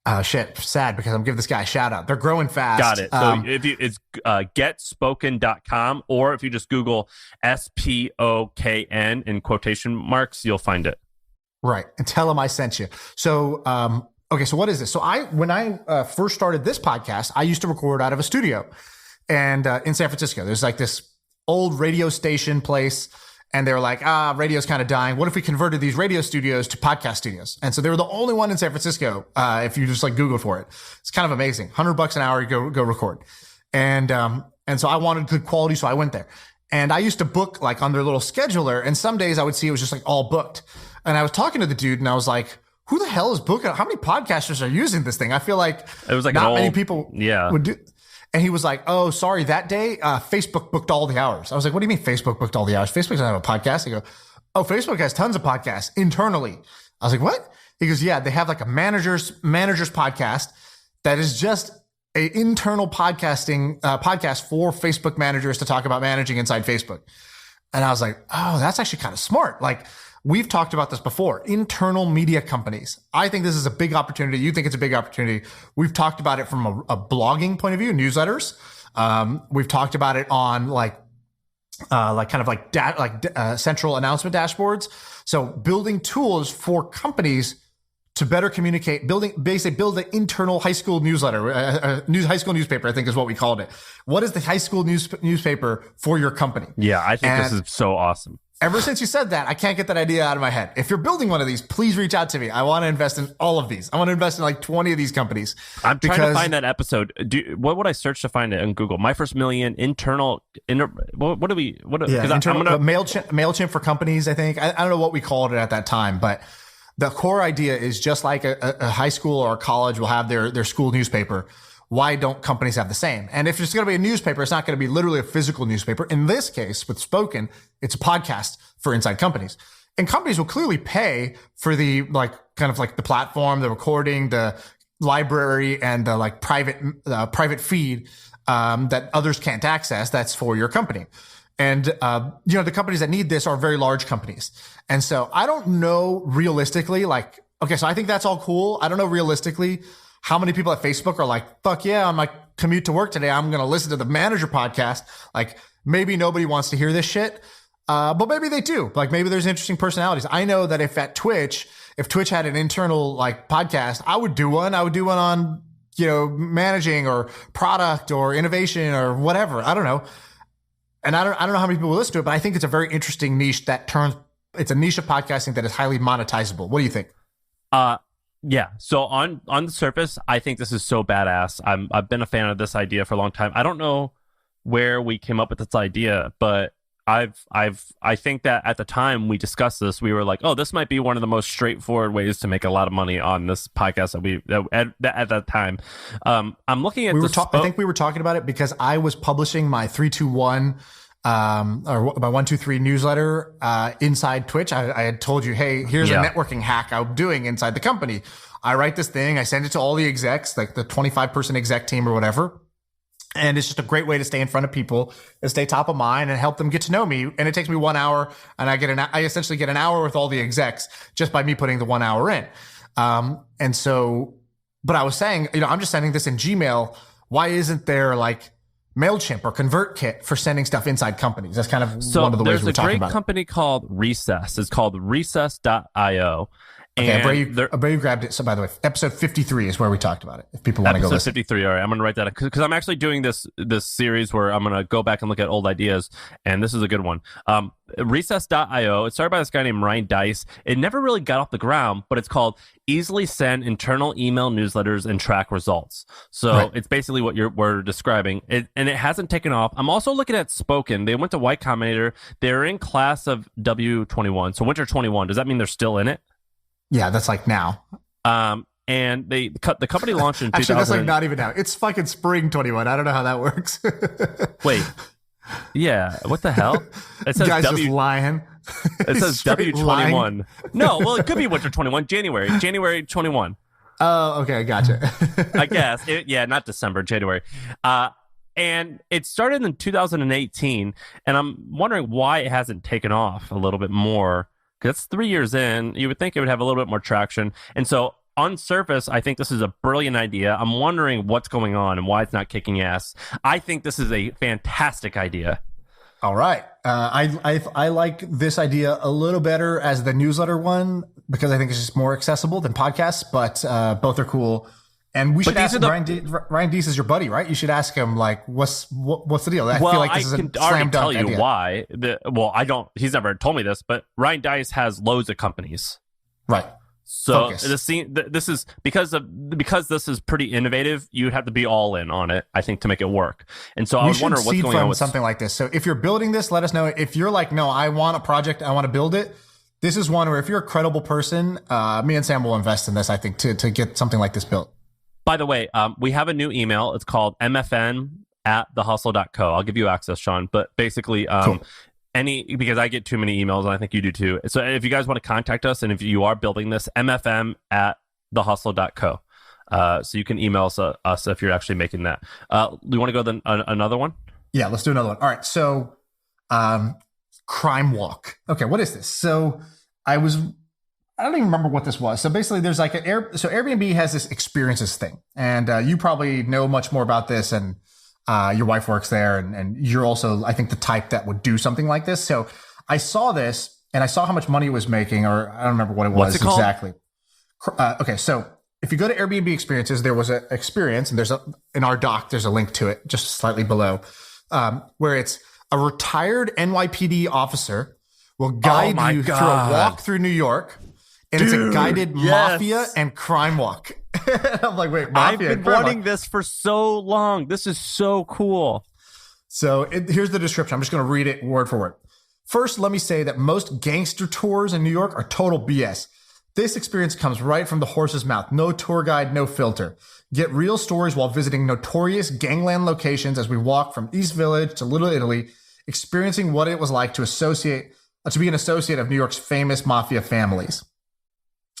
Oh shit, sad, because I'm giving this guy a shout out. They're growing fast. Got it. So it's getspoken.com, or if you just Google SPOKN in quotation marks, you'll find it. Right. And tell them I sent you. So, okay. So what is this? So when I first started this podcast, I used to record out of a studio and in San Francisco. There's like this old radio station place. And they were like, radio's kind of dying. What if we converted these radio studios to podcast studios? And so they were the only one in San Francisco. If you just like Google for it, it's kind of amazing. $100 an hour, you go record. And so I wanted good quality. So I went there, and I used to book like on their little scheduler. And some days I would see it was just like all booked. And I was talking to the dude, and I was like, who the hell is booking? How many podcasters are using this thing? I feel like it was like not many people would do. And he was like, oh, sorry, that day, Facebook booked all the hours. I was like, what do you mean Facebook booked all the hours? Facebook doesn't have a podcast. He goes, oh, Facebook has tons of podcasts internally. I was like, what? He goes, yeah, they have like a manager's podcast that is just an internal podcast for Facebook managers to talk about managing inside Facebook. And I was like, oh, that's actually kind of smart. Like, we've talked about this before. Internal media companies. I think this is a big opportunity. You think it's a big opportunity. We've talked about it from a blogging point of view, newsletters. We've talked about it on central announcement dashboards. So building tools for companies to better communicate, build an internal high school newsletter, high school newspaper, I think is what we called it. What is the high school newspaper for your company? Yeah, I think this is so awesome. Ever since you said that, I can't get that idea out of my head. If you're building one of these, please reach out to me. I want to invest in all of these. I want to invest in like 20 of these companies. I'm trying to find that episode. What would I search to find it on Google? My First Million, internal. MailChimp for companies, I think. I don't know what we called it at that time, but the core idea is just like a high school or a college will have their school newspaper. Why don't companies have the same? And if it's going to be a newspaper, it's not going to be literally a physical newspaper. In this case, with Spoken, it's a podcast for inside companies. And companies will clearly pay for the like kind of like the platform, the recording, the library, and the like private feed that others can't access. That's for your company. And the companies that need this are very large companies. And so I don't know realistically, like, okay, so I think that's all cool. I don't know realistically how many people at Facebook are like, fuck yeah, on my commute to work today, I'm going to listen to the Manager podcast. Like, maybe nobody wants to hear this shit. But maybe they do. Like, maybe there's interesting personalities. I know that if Twitch had an internal like podcast, I would do one. I would do one on, managing or product or innovation or whatever. I don't know. And I don't know how many people listen to it, but I think it's a very interesting niche it's a niche of podcasting that is highly monetizable. What do you think? Yeah. So on the surface, I think this is so badass. I've been a fan of this idea for a long time. I don't know where we came up with this idea, but I think that at the time we discussed this, we were like, oh, this might be one of the most straightforward ways to make a lot of money on this podcast at that time. I'm looking at I think we were talking about it because I was publishing my 321 or my 123 newsletter inside Twitch. I had told you, hey, here's a networking hack I'm doing inside the company. I write this thing, I send it to all the execs, like the 25-person exec team or whatever. And it's just a great way to stay in front of people and stay top of mind and help them get to know me. And it takes me 1 hour, and I essentially get an hour with all the execs just by me putting the 1 hour in. But I was saying, I'm just sending this in Gmail. Why isn't there like MailChimp or ConvertKit for sending stuff inside companies? That's kind of one of the ways we're talking about it. There's a great company called Recess. It's called recess.io. Okay, I bet you grabbed it. So, by the way, episode 53 is where we talked about it. If people want to go listen. Episode 53. All right, I'm going to write that because I'm actually doing this series where I'm going to go back and look at old ideas, and this is a good one. Recess.io. It started by this guy named Ryan Dice. It never really got off the ground, but it's called Easily Send Internal Email Newsletters and Track Results. So It's basically what we're describing, and it hasn't taken off. I'm also looking at Spoken. They went to Y Combinator. They're in class of W21, so Winter 21. Does that mean they're still in it? Yeah, that's like now. And the company launched in 2000. Actually, that's like not even now. It's fucking spring 21. I don't know how that works. Wait. Yeah. What the hell? It says guy's just lying. It says W21. Lying. No, well, it could be Winter 21. January 21. Oh, okay. Gotcha. I guess. Not December, January. And it started in 2018. And I'm wondering why it hasn't taken off a little bit more. Because it's 3 years in, you would think it would have a little bit more traction. And so on surface, I think this is a brilliant idea. I'm wondering what's going on and why it's not kicking ass. I think this is a fantastic idea. All right. I like this idea a little better as the newsletter one because I think it's just more accessible than podcasts, but both are cool. And we should ask Ryan Deese is your buddy, right? You should ask him, like, what's the deal? I feel like this is a slam dunk idea. I can already tell you why. I don't. He's never told me this, but Ryan Dice has loads of companies. Right. So this is because this is pretty innovative. You'd have to be all in on it, I think, to make it work. And so I was wondering what's going on with something like this. So if you're building this, let us know. If you're like, no, I want a project, I want to build it. This is one where if you're a credible person, me and Sam will invest in this. I think to get something like this built. By the way, we have a new email. It's called mfn@thehustle.co. I'll give you access, Shaan. But basically, cool. Because I get too many emails, and I think you do too. So if you guys want to contact us, and if you are building this, mfm@thehustle.co. So you can email us if you're actually making that. You want to go another one? Yeah, let's do another one. All right. So, Crime Walk. Okay, what is this? So I don't even remember what this was. So basically there's like Airbnb has this experiences thing, and you probably know much more about this, and your wife works there, and you're also, I think, the type that would do something like this. So I saw this and I saw how much money it was making, or I don't remember what it was exactly. Okay. So if you go to Airbnb experiences, there was an experience, and in our doc, there's a link to it just slightly below, where it's a retired NYPD officer will guide you through a walk through New York. And it's a guided mafia and crime walk. I'm like, wait, mafia? I've been wanting this for so long. This is so cool. So here's the description. I'm just going to read it word for word. First, let me say that most gangster tours in New York are total BS. This experience comes right from the horse's mouth. No tour guide, no filter. Get real stories while visiting notorious gangland locations as we walk from East Village to Little Italy, experiencing what it was like to associate to be an associate of New York's famous mafia families.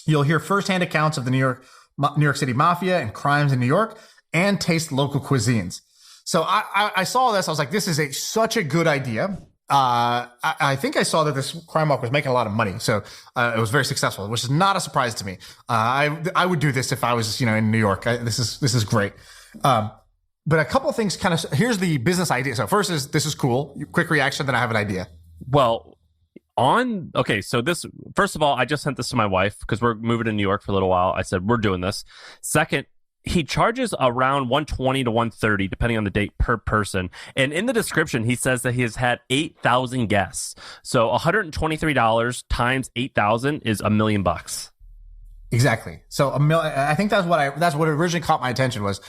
You'll hear firsthand accounts of the New York City mafia and crimes in New York, and taste local cuisines. So I saw this. I was like, this is such a good idea. I think I saw that this crime walk was making a lot of money. So it was very successful, which is not a surprise to me. I would do this if I was, in New York. This is great. But a couple of things here's the business idea. So first is, this is cool. Quick reaction, then I have an idea. Well, so this, first of all, I just sent this to my wife because we're moving to New York for a little while. I said, we're doing this. Second, he charges around $120 to $130, depending on the date, per person. And in the description, he says that he has had 8,000 guests. So $123 times 8,000 is $1 million. Exactly. So I think that's what originally caught my attention was,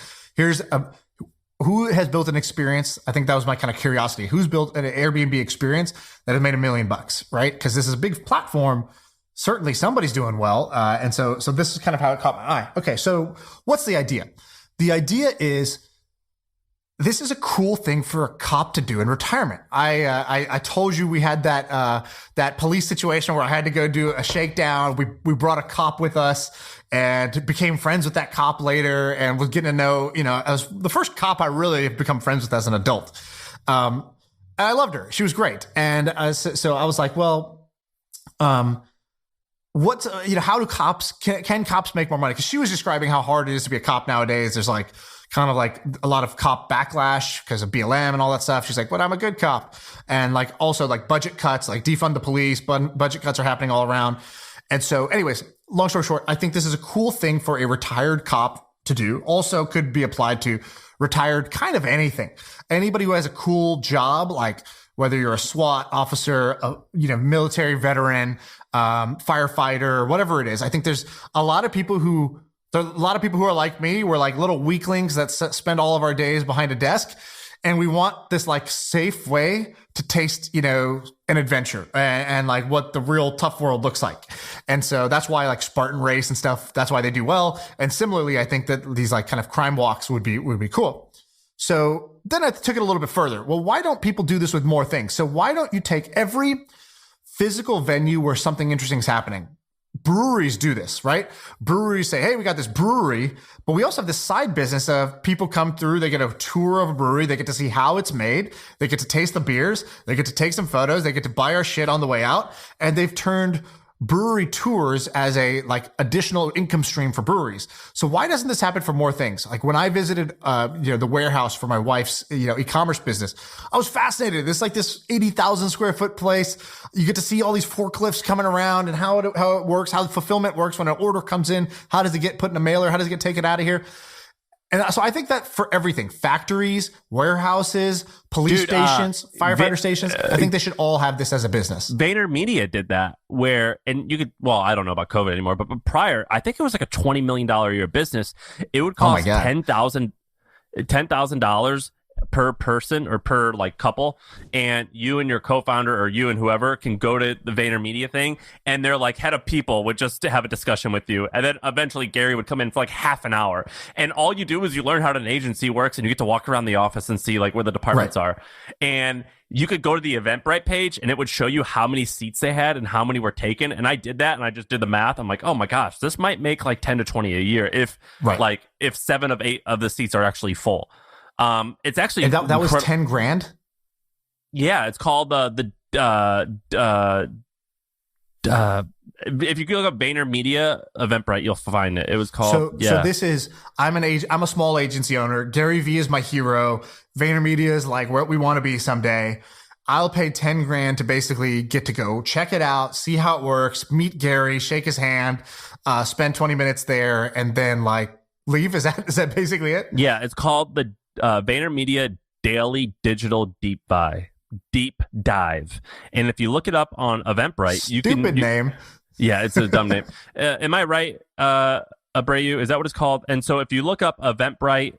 who has built an experience? I think that was my kind of curiosity. Who's built an Airbnb experience that has made $1 million, right? Because this is a big platform. Certainly somebody's doing well. And so this is kind of how it caught my eye. Okay. So what's the idea? The idea is, this is a cool thing for a cop to do in retirement. I told you we had that police situation where I had to go do a shakedown. We brought a cop with us and became friends with that cop later, and was getting to know, I was the first cop I really have become friends with as an adult. And I loved her. She was great. And so I was like, well, how do cops, can cops make more money? Because she was describing how hard it is to be a cop nowadays. There's kind of a lot of cop backlash because of BLM and all that stuff. She's like, but I'm a good cop. And also budget cuts, defund the police, but budget cuts are happening all around. And so anyways, long story short, I think this is a cool thing for a retired cop to do. Also could be applied to retired kind of anything. Anybody who has a cool job, whether you're a SWAT officer, military veteran, firefighter, whatever it is. I think there's a lot of people who are like me. We're like little weaklings that spend all of our days behind a desk. And we want this safe way to taste, an adventure and what the real tough world looks like. And so that's why Spartan Race and stuff, that's why they do well. And similarly, I think that these kind of crime walks would be cool. So then I took it a little bit further. Well, why don't people do this with more things? So why don't you take every physical venue where something interesting is happening? Breweries do this, right? Breweries say, hey, we got this brewery, but we also have this side business of people come through, they get a tour of a brewery, they get to see how it's made, they get to taste the beers, they get to take some photos, they get to buy our shit on the way out, and they've turned brewery tours as a additional income stream for breweries. So why doesn't this happen for more things? When I visited the warehouse for my wife's e-commerce business, I was fascinated. It's this 80,000 square foot place. You get to see all these forklifts coming around and how it works, how the fulfillment works when an order comes in. How does it get put in a mailer? How does it get taken out of here? And so I think that for everything, factories, warehouses, police stations, firefighter stations, I think they should all have this as a business. VaynerMedia did that and you could, I don't know about COVID anymore, but prior, I think it was a $20 million a year business. It would cost $10,000 per person or per couple, and you and your co-founder or you and whoever can go to the VaynerMedia thing, and their head of people would just have a discussion with you, and then eventually Gary would come in for half an hour, and all you do is you learn how an agency works, and you get to walk around the office and see where the departments are, and you could go to the Eventbrite page and it would show you how many seats they had and how many were taken. And I did that, and I just did the math. I'm like, oh my gosh, this might make 10 to 20 a year if if 7 of 8 of the seats are actually full. It's actually, and that was $10,000. Yeah, it's called if you look up VaynerMedia Eventbrite, you'll find it. It was called. So this is, I'm a small agency owner. Gary Vee is my hero. VaynerMedia is where we want to be someday. I'll pay $10,000 to basically get to go check it out, see how it works, meet Gary, shake his hand, spend 20 minutes there, and then leave. Is that basically it? Yeah, it's called the VaynerMedia Daily Digital Deep Dive. And if you look it up on Eventbrite, you can... Stupid name. Yeah, it's a dumb name. Am I right, Abreu? Is that what it's called? And so if you look up Eventbrite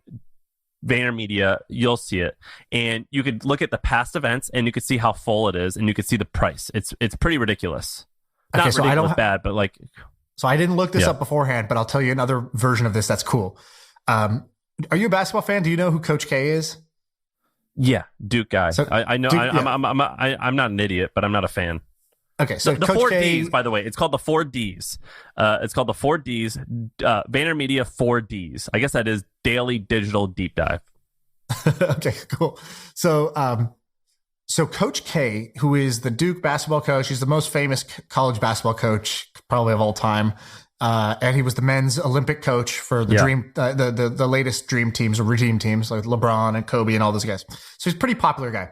VaynerMedia, you'll see it. And you could look at the past events, and you could see how full it is, and you could see the price. It's pretty ridiculous. Not okay, so ridiculous bad, but So I didn't look this up beforehand, but I'll tell you another version of this that's cool. Are you a basketball fan? Do you know who Coach K is? Yeah, Duke guy. So, I know. Duke, I'm not an idiot, but I'm not a fan. Okay, so The Coach four K, Ds, by the way, it's called the four Ds. It's called the four Ds. VaynerMedia four Ds. I guess that is daily digital deep dive. okay, cool. So Coach K, who is the Duke basketball coach, he's the most famous college basketball coach probably of all time. And he was the men's Olympic coach for the the latest dream teams or regime teams like LeBron and Kobe and all those guys. So he's a pretty popular guy.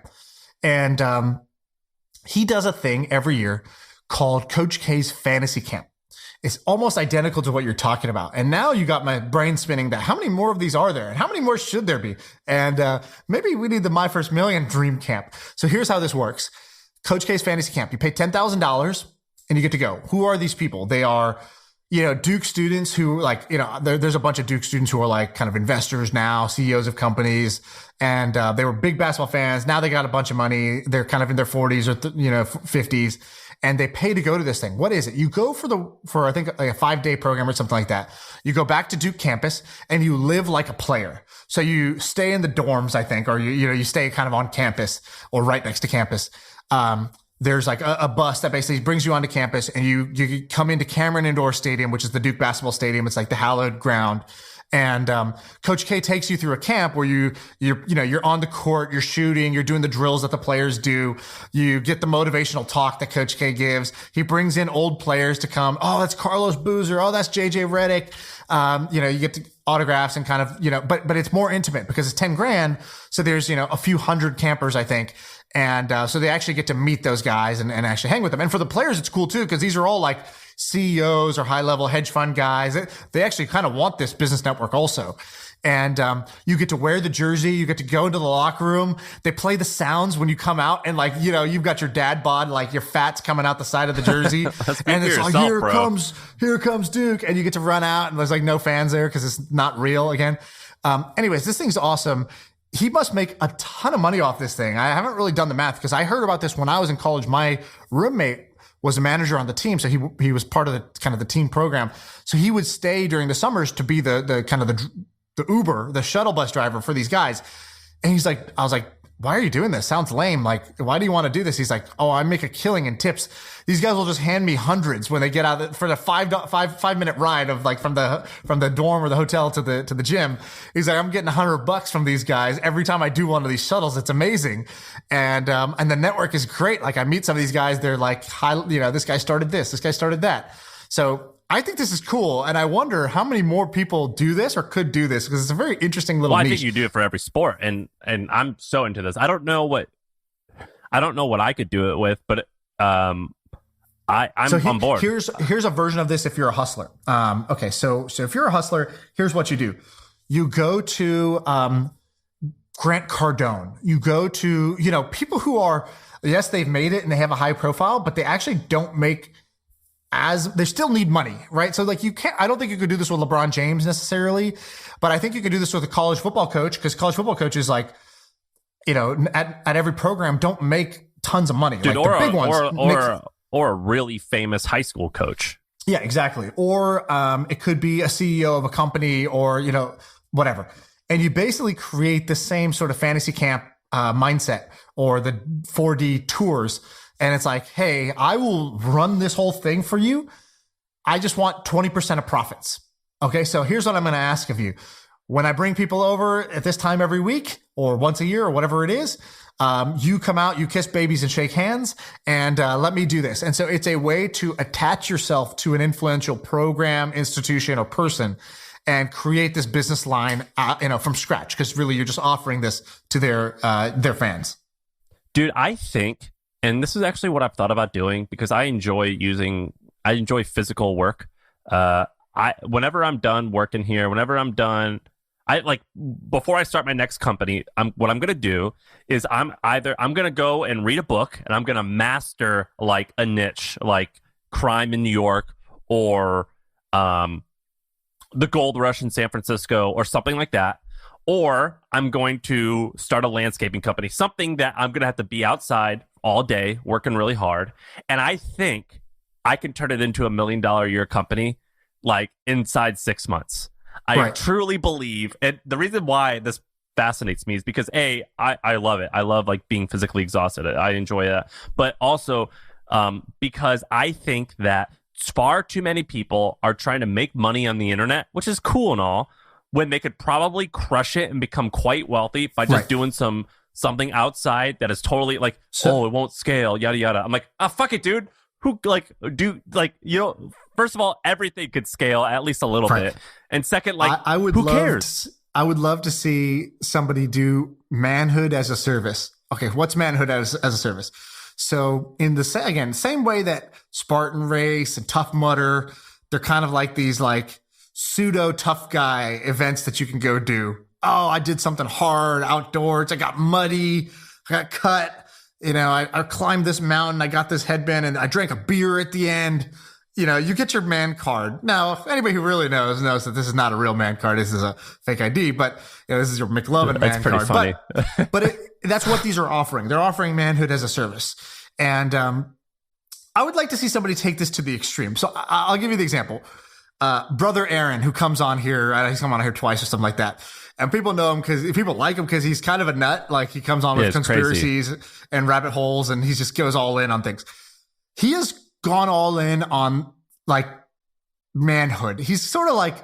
And he does a thing every year called Coach K's Fantasy Camp. It's almost identical to what you're talking about. And now you got my brain spinning that how many more of these are there and how many more should there be? And maybe we need the My First Million Dream Camp. So here's how this works. Coach K's Fantasy Camp. You pay $10,000 and you get to go. Who are these people? They are, Duke students who there's a bunch of Duke students who are like kind of investors now, CEOs of companies. And they were big basketball fans. Now they got a bunch of money. They're kind of in their 40s or 50s. And they pay to go to this thing. What is it? You go for I think like a 5-day program or something like that. You go back to Duke campus and you live like a player. So you stay in the dorms, I think, or you stay kind of on campus or right next to campus. There's like a bus that basically brings you onto campus and you come into Cameron Indoor Stadium, which is the Duke basketball stadium. It's like the hallowed ground. And Coach K takes you through a camp where you're on the court, you're shooting, you're doing the drills that the players do. You get the motivational talk that Coach K gives. He brings in old players to come. Oh, that's Carlos Boozer. Oh, that's JJ Redick. You get to autographs and kind of, but it's more intimate because it's 10 grand. So there's, a few hundred campers, I think. And so they actually get to meet those guys and actually hang with them. And for the players, it's cool too, because these are all like CEOs or high-level hedge fund guys. They actually kind of want this business network also. And you get to wear the jersey. You get to go into the locker room. They play the sounds when you come out. And you've got your dad bod, like your fat's coming out the side of the jersey. And it's like, here comes Duke. And you get to run out. And there's like no fans there because it's not real again. Anyways, this thing's awesome. He must make a ton of money off this thing. I haven't really done the math because I heard about this when I was in college. My roommate was a manager on the team. So he was part of the team program. So he would stay during the summers to be the Uber, the shuttle bus driver for these guys. And I was like, why are you doing this? Sounds lame. Like, why do you want to do this? He's like, oh, I make a killing in tips. These guys will just hand me hundreds when they get out for the 5-minute ride of like from the dorm or the hotel to the gym. He's like, I'm getting $100 from these guys every time I do one of these shuttles. It's amazing. And the network is great. Like I meet some of these guys. They're like, this guy started this guy started that. So I think this is cool. And I wonder how many more people do this or could do this because it's a very interesting little niche. I think you do it for every sport. And I'm so into this. I don't know what I could do it with, but I'm on board. Here's a version of this if you're a hustler. Okay, so if you're a hustler, here's what you do. You go to Grant Cardone. You go to, people who are, yes, they've made it and they have a high profile, but they actually don't make they still need money, right? So I don't think you could do this with LeBron James necessarily, but I think you could do this with a college football coach because college football coaches at every program don't make tons of money. Dude, like the big ones. Or a really famous high school coach. Yeah, exactly. Or it could be a CEO of a company or, whatever. And you basically create the same sort of fantasy camp mindset or the 4D tours. And it's like, hey, I will run this whole thing for you. I just want 20% of profits. Okay, so here's what I'm going to ask of you. When I bring people over at this time every week or once a year or whatever it is, you come out, you kiss babies and shake hands and let me do this. And so it's a way to attach yourself to an influential program, institution, or person and create this business line, from scratch. Because really, you're just offering this to their fans. Dude, I think... And this is actually what I've thought about doing because I enjoy physical work. Whenever I'm done working here, before I start my next company, what I'm going to do is I'm going to go and read a book and I'm going to master like a niche, like crime in New York or the gold rush in San Francisco or something like that. Or I'm going to start a landscaping company, something that I'm going to have to be outside all day working really hard. And I think I can turn it into $1 million a year company like inside 6 months. I truly believe, and the reason why this fascinates me is because I love it. I love like being physically exhausted. I enjoy that. But also because I think that far too many people are trying to make money on the internet, which is cool and all, when they could probably crush it and become quite wealthy by just doing something outside that is totally like, it won't scale, yada yada. I'm like, fuck it, dude. Who first of all, everything could scale at least a little bit, and second, like, who cares? I would love to see somebody do manhood as a service. Okay, what's manhood as a service? So in the same way that Spartan Race and Tough Mudder, they're kind of like these like pseudo tough guy events that you can go do. Oh, I did something hard outdoors. I got muddy. I got cut. I climbed this mountain. I got this headband and I drank a beer at the end. You get your man card. Now, if anybody who really knows that this is not a real man card. This is a fake ID, but this is your McLovin man card. Funny. But that's what these are offering. They're offering manhood as a service. And I would like to see somebody take this to the extreme. So I'll give you the example. Brother Aaron, who comes on here, he's come on here twice or something like that. And people know him people like him because he's kind of a nut. Like he comes on with conspiracies and rabbit holes and he just goes all in on things. He has gone all in on like manhood. He's sort of like,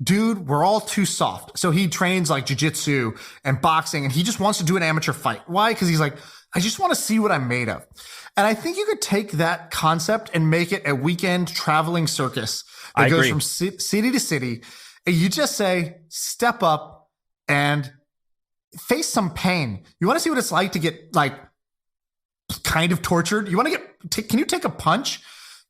dude, we're all too soft. So he trains like jiu-jitsu and boxing and he just wants to do an amateur fight. Why? Because he's like, I just want to see what I'm made of. And I think you could take that concept and make it a weekend traveling circus that goes from city to city. And you just say, step up and face some pain. You want to see what it's like to get like kind of tortured? You want to can you take a punch?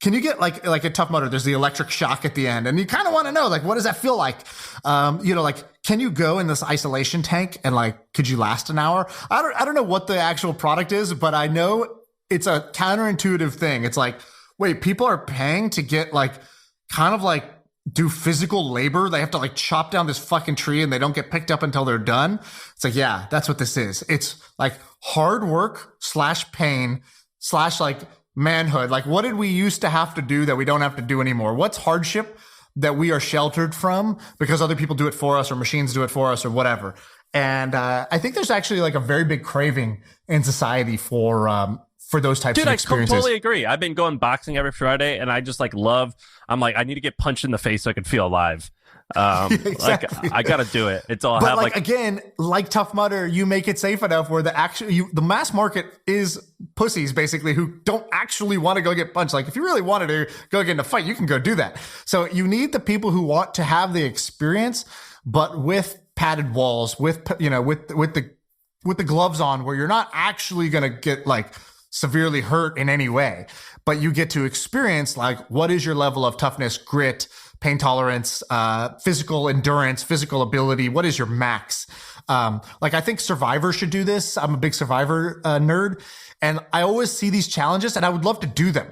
Can you get like a Tough Mudder? There's the electric shock at the end. And you kind of want to know, like, what does that feel like? Like, can you go in this isolation tank and like, could you last an hour? I don't know what the actual product is, but I know it's a counterintuitive thing. It's like, wait, people are paying to get like, kind of like do physical labor. They have to like chop down this fucking tree and they don't get picked up until they're done. It's like, yeah, that's what this is. It's like hard work / pain / like manhood. Like, what did we used to have to do that we don't have to do anymore? What's hardship that we are sheltered from because other people do it for us or machines do it for us or whatever? And I think there's actually like a very big craving in society for those types of experiences. I totally agree. I've been going boxing every Friday and I just like I'm like, I need to get punched in the face so I can feel alive. Exactly. Like I gotta do it. It's all. But again, like Tough Mudder, you make it safe enough where the mass market is pussies basically who don't actually want to go get punched. Like if you really wanted to go get in a fight, you can go do that. So you need the people who want to have the experience, but with padded walls, with the gloves on, where you're not actually gonna get like severely hurt in any way, but you get to experience like what is your level of toughness, grit, pain tolerance, physical endurance, physical ability. What is your max? Like I think Survivor should do this. I'm a big Survivor nerd, and I always see these challenges, and I would love to do them.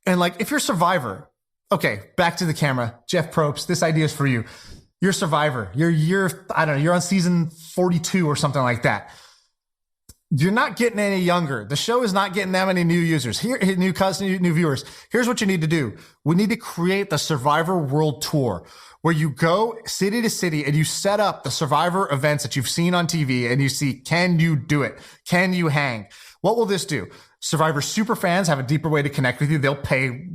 And like if you're Survivor, okay, back to the camera, Jeff Probst, this idea is for you. You're Survivor. You're I don't know. You're on season 42 or something like that. You're not getting any younger. The show is not getting that many new users. New viewers. Here's what you need to do. We need to create the Survivor World Tour where you go city to city and you set up the Survivor events that you've seen on TV and you see, can you do it? Can you hang? What will this do? Survivor super fans have a deeper way to connect with you. They'll pay,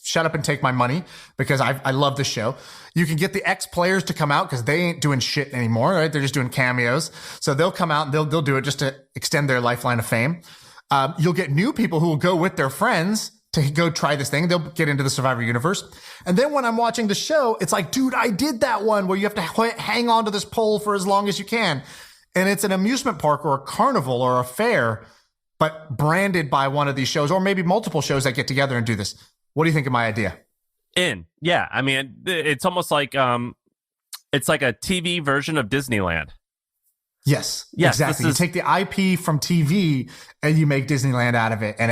shut up and take my money because I love the show. You can get the ex-players to come out because they ain't doing shit anymore, right? They're just doing cameos. So they'll come out and they'll do it just to extend their lifeline of fame. You'll get new people who will go with their friends to go try this thing. They'll get into the Survivor universe. And then when I'm watching the show, it's like, dude, I did that one where you have to hang on to this pole for as long as you can. And it's an amusement park or a carnival or a fair, but branded by one of these shows or maybe multiple shows that get together and do this. What do you think of my idea? Yeah. I mean, it's almost like it's like a TV version of Disneyland. Yes, exactly. You take the IP from TV and you make Disneyland out of it, and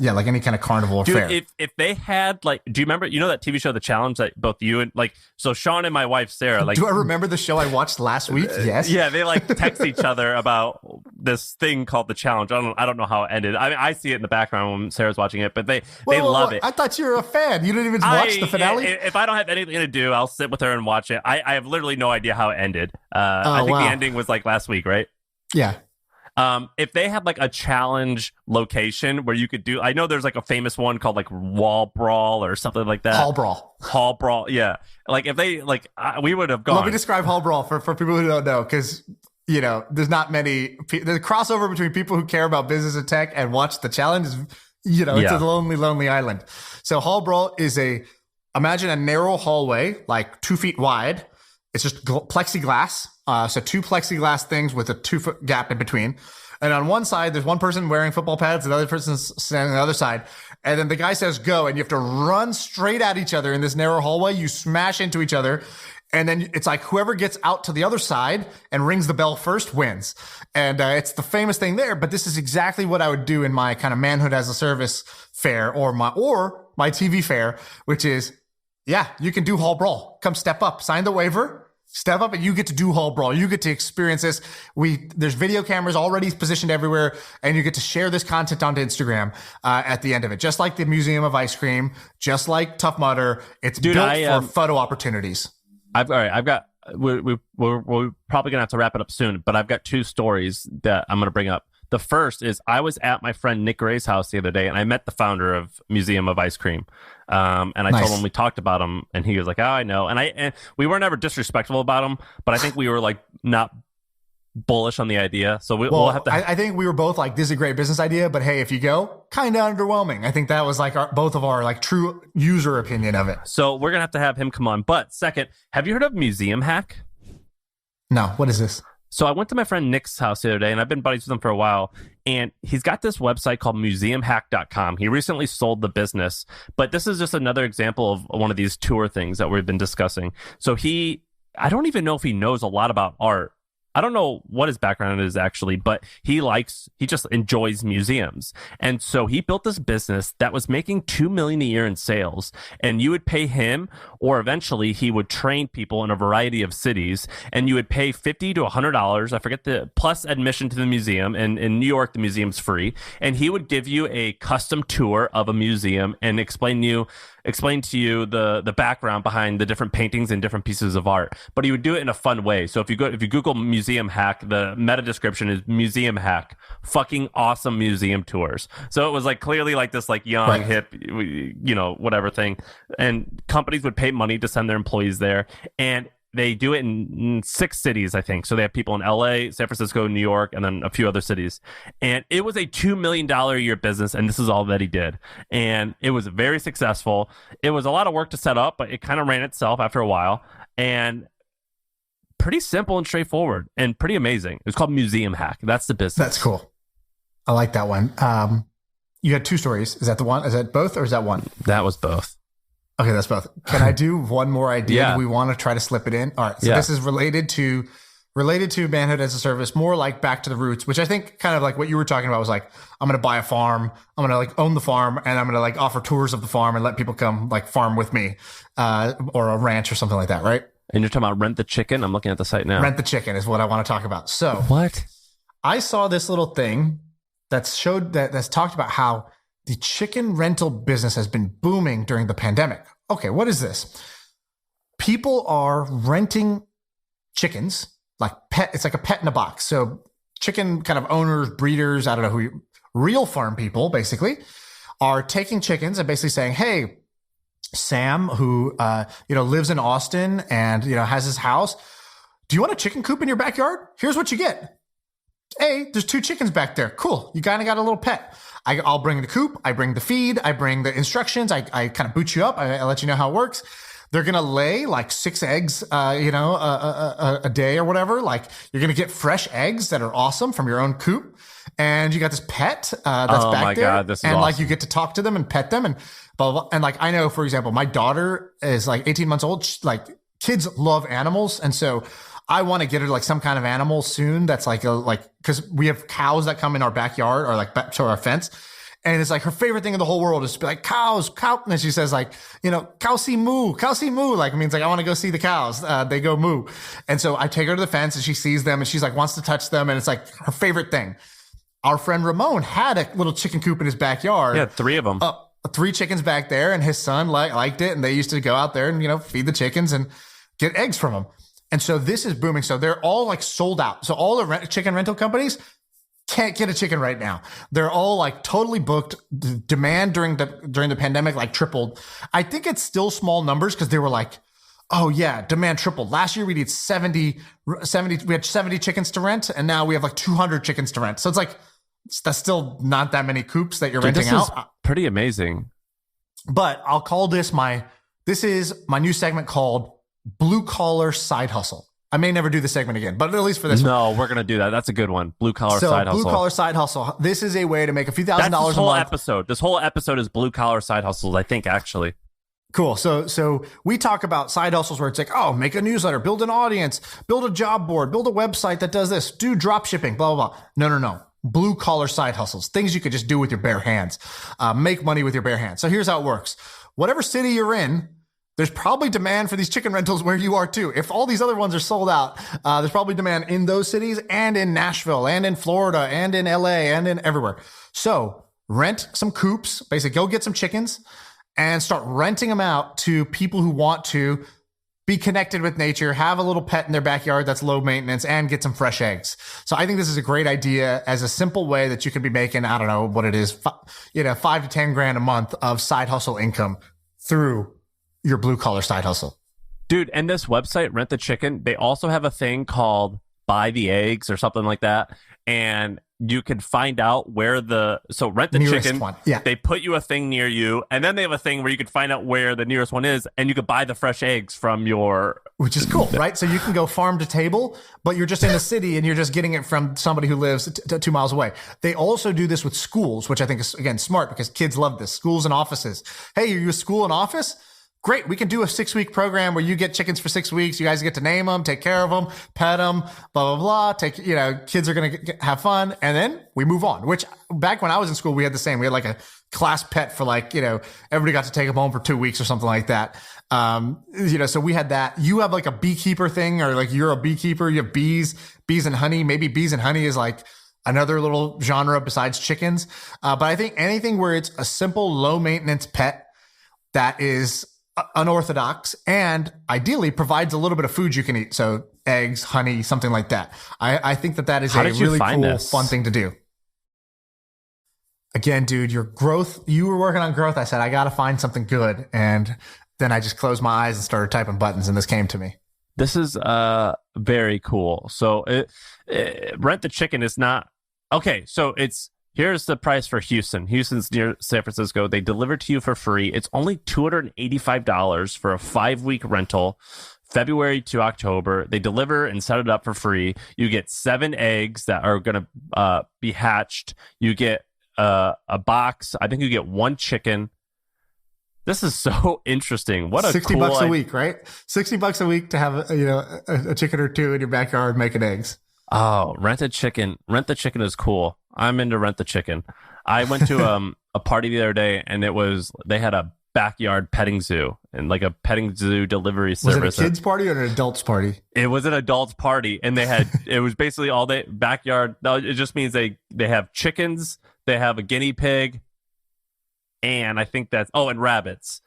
like any kind of carnival or fair. If they had like, do you remember? You know that TV show, The Challenge, that both you and like, so Shaan and my wife Sarah, like, do I remember the show I watched last week? Yes. Yeah, they like text each other about this thing called The Challenge. I don't know how it ended. I mean, I see it in the background when Sarah's watching it, but they love it. I thought you were a fan. You didn't even watch the finale. If I don't have anything to do, I'll sit with her and watch it. I have literally no idea how it ended. I think the ending was like last week, right? Yeah. If they had like a challenge location where you could do, I know there's like a famous one called like Wall Brawl or something like that. Hall Brawl. Yeah. Like if they we would have gone. Let me describe Hall Brawl for people who don't know, because there's not many. The crossover between people who care about business and tech and watch the challenge is, it's a lonely island. So Hall Brawl is imagine a narrow hallway, like 2 feet wide. It's just plexiglass. So 2 plexiglass things with a 2-foot gap in between. And on one side, there's one person wearing football pads, the other person's standing on the other side. And then the guy says go, and you have to run straight at each other in this narrow hallway. You smash into each other. And then it's like whoever gets out to the other side and rings the bell first wins. And it's the famous thing there. But this is exactly what I would do in my kind of Manhood as a Service fair or my TV fair, which is, you can do Hall Brawl. Come step up, sign the waiver. Step up and you get to do Hall Brawl. You get to experience this. There's video cameras already positioned everywhere, and you get to share this content onto Instagram at the end of it. Just like the Museum of Ice Cream, just like Tough Mudder. It's built for photo opportunities. We're probably gonna have to wrap it up soon, but I've got 2 stories that I'm gonna bring up. The first is I was at my friend Nick Gray's house the other day, and I met the founder of Museum of Ice Cream. And I told him, we talked about him, and he was like, "Oh, I know." And we weren't ever disrespectful about him, but I think we were like not bullish on the idea. So we'll have to. I think we were both like, "This is a great business idea," but hey, if you go, kind of underwhelming. I think that was like both of our like true user opinion of it. So we're gonna have to have him come on. But second, have you heard of Museum Hack? No, what is this? So I went to my friend Nick's house the other day, and I've been buddies with him for a while, and he's got this website called museumhack.com. He recently sold the business, but this is just another example of one of these tour things that we've been discussing. So I don't even know if he knows a lot about art. I don't know what his background is actually, but he just enjoys museums. And so he built this business that was making $2 million a year in sales. And you would pay him, or eventually he would train people in a variety of cities, and you would pay $50 to $100. I forget plus admission to the museum. And in New York, the museum's free. And he would give you a custom tour of a museum and explain to you the background behind the different paintings and different pieces of art. But he would do it in a fun way. So if you Google Museum Hack, the meta description is Museum Hack, fucking awesome museum tours. So it was like clearly like this like young, hip, whatever thing. And companies would pay money to send their employees there. And they do it in 6 cities, I think. So they have people in LA, San Francisco, New York, and then a few other cities. And it was a $2 million a year business, and this is all that he did. And it was very successful. It was a lot of work to set up, but it kind of ran itself after a while. And pretty simple and straightforward and pretty amazing. It was called Museum Hack. That's the business. That's cool. I like that one. You had 2 stories. Is that the one? Is that both, or is that one? That was both. Okay, that's both. Can I do one more idea? Yeah. Do we want to try to slip it in? All right. So this is related to Manhood as a Service, more like back to the roots, which I think kind of like what you were talking about was like, I'm going to buy a farm. I'm going to like own the farm, and I'm going to like offer tours of the farm and let people come like farm with me, or a ranch or something like that. Right. And you're talking about Rent the Chicken? I'm looking at the site now. Rent the Chicken is what I want to talk about. So what? I saw this little thing that's talked about how the chicken rental business has been booming during the pandemic. Okay, what is this? People are renting chickens, like it's like a pet in a box. So chicken kind of owners, breeders, I don't know real farm people basically are taking chickens and basically saying, hey, Sam, who, lives in Austin and, has his house. Do you want a chicken coop in your backyard? Here's what you get. Hey, there's 2 chickens back there. Cool. You kind of got a little pet. I'll bring the coop. I bring the feed. I bring the instructions. I kind of boot you up. I let you know how it works. They're going to lay like 6 eggs, a day or whatever. Like you're going to get fresh eggs that are awesome from your own coop. And you got this pet, that's back there. Oh my God, this is awesome. Like you get to talk to them and pet them and blah, blah, blah. And like, I know, for example, my daughter is like 18 months old. Kids love animals. And so I want to get her like some kind of animal soon. That's cause we have cows that come in our backyard or like to our fence. And it's like her favorite thing in the whole world is to be like, cows. And she says like, cow see moo. Like it means like, I want to go see the cows. They go moo. And so I take her to the fence and she sees them and she's like, wants to touch them. And it's like her favorite thing. Our friend Ramon had a little chicken coop in his backyard. Yeah, 3 of them. 3 chickens back there, and his son liked it, and they used to go out there and feed the chickens and get eggs from them. And so this is booming. So they're all like sold out. So all the chicken rental companies can't get a chicken right now. They're all like totally booked. The demand during the pandemic like tripled. I think it's still small numbers because they were like, oh yeah, demand tripled. Last year we did 70, we had 70 chickens to rent, and now we have like 200 chickens to rent. So it's like, that's still not that many coops that you're renting out. Is pretty amazing. But I'll call this this is my new segment called Blue Collar Side Hustle. I may never do this segment again, but at least for this one. No, we're going to do that. That's a good one. Blue Collar Side Hustle. Blue Collar Side Hustle. This is a way to make a few $1,000s a month. Episode. This whole episode is Blue Collar Side Hustles, I think, actually. Cool. So we talk about side hustles where it's like, oh, make a newsletter, build an audience, build a job board, build a website that does this, do drop shipping, blah, blah, blah. No. Blue collar side hustles, things you could just do with your bare hands, make money with your bare hands. So here's how it works. Whatever city you're in, there's probably demand for these chicken rentals where you are too. If all these other ones are sold out, there's probably demand in those cities and in Nashville and in Florida and in LA and in everywhere. So rent some coops, basically go get some chickens and start renting them out to people who want to be connected with nature, have a little pet in their backyard that's low maintenance, and get some fresh eggs. So I think this is a great idea as a simple way that you could be making, I don't know what it is, 5 to 10 grand a month of side hustle income through your blue collar side hustle. Dude, and this website, Rent the Chicken, they also have a thing called Buy the Eggs or something like that. And you can find out where Rent the nearest Chicken, one. Yeah. They put you a thing near you, and then they have a thing where you can find out where the nearest one is, and you could buy the fresh eggs from which is cool, right? So you can go farm to table, but you're just in the city and you're just getting it from somebody who lives 2 miles away. They also do this with schools, which I think is, again, smart because kids love this. Schools and offices. Hey, are you a school and office? Great. We can do a 6-week program where you get chickens for 6 weeks. You guys get to name them, take care of them, pet them, blah, blah, blah. Kids are going to have fun. And then we move on, which back when I was in school, we had the same. We had like a class pet for everybody got to take them home for 2 weeks or something like that. So we had that. You have like a beekeeper thing, or like you're a beekeeper, you have bees and honey. Maybe bees and honey is like another little genre besides chickens. But I think anything where it's a simple, low maintenance pet that is unorthodox and ideally provides a little bit of food you can eat. So eggs, honey, something like that. I think that is a really cool, fun thing to do. Again, dude, your growth, you were working on growth. I said, I got to find something good. And then I just closed my eyes and started typing buttons, and this came to me. This is very cool. So Rent the Chicken is not okay. So here's the price for Houston. Houston's near San Francisco. They deliver to you for free. It's only $285 for a 5-week rental, February to October. They deliver and set it up for free. You get 7 eggs that are going to be hatched. You get a box. I think you get 1 chicken. This is so interesting. What a $60 a week, right? $60 a week to have a chicken or 2 in your backyard making eggs. Oh, Rent the Chicken. Rent the Chicken is cool. I'm into Rent the Chicken. I went to a party the other day, and they had a backyard petting zoo and like a petting zoo delivery service. Was it a kids party or an adults party? It was an adults party, and it was basically all day backyard. No, it just means they have chickens, they have a guinea pig, and I think and rabbits.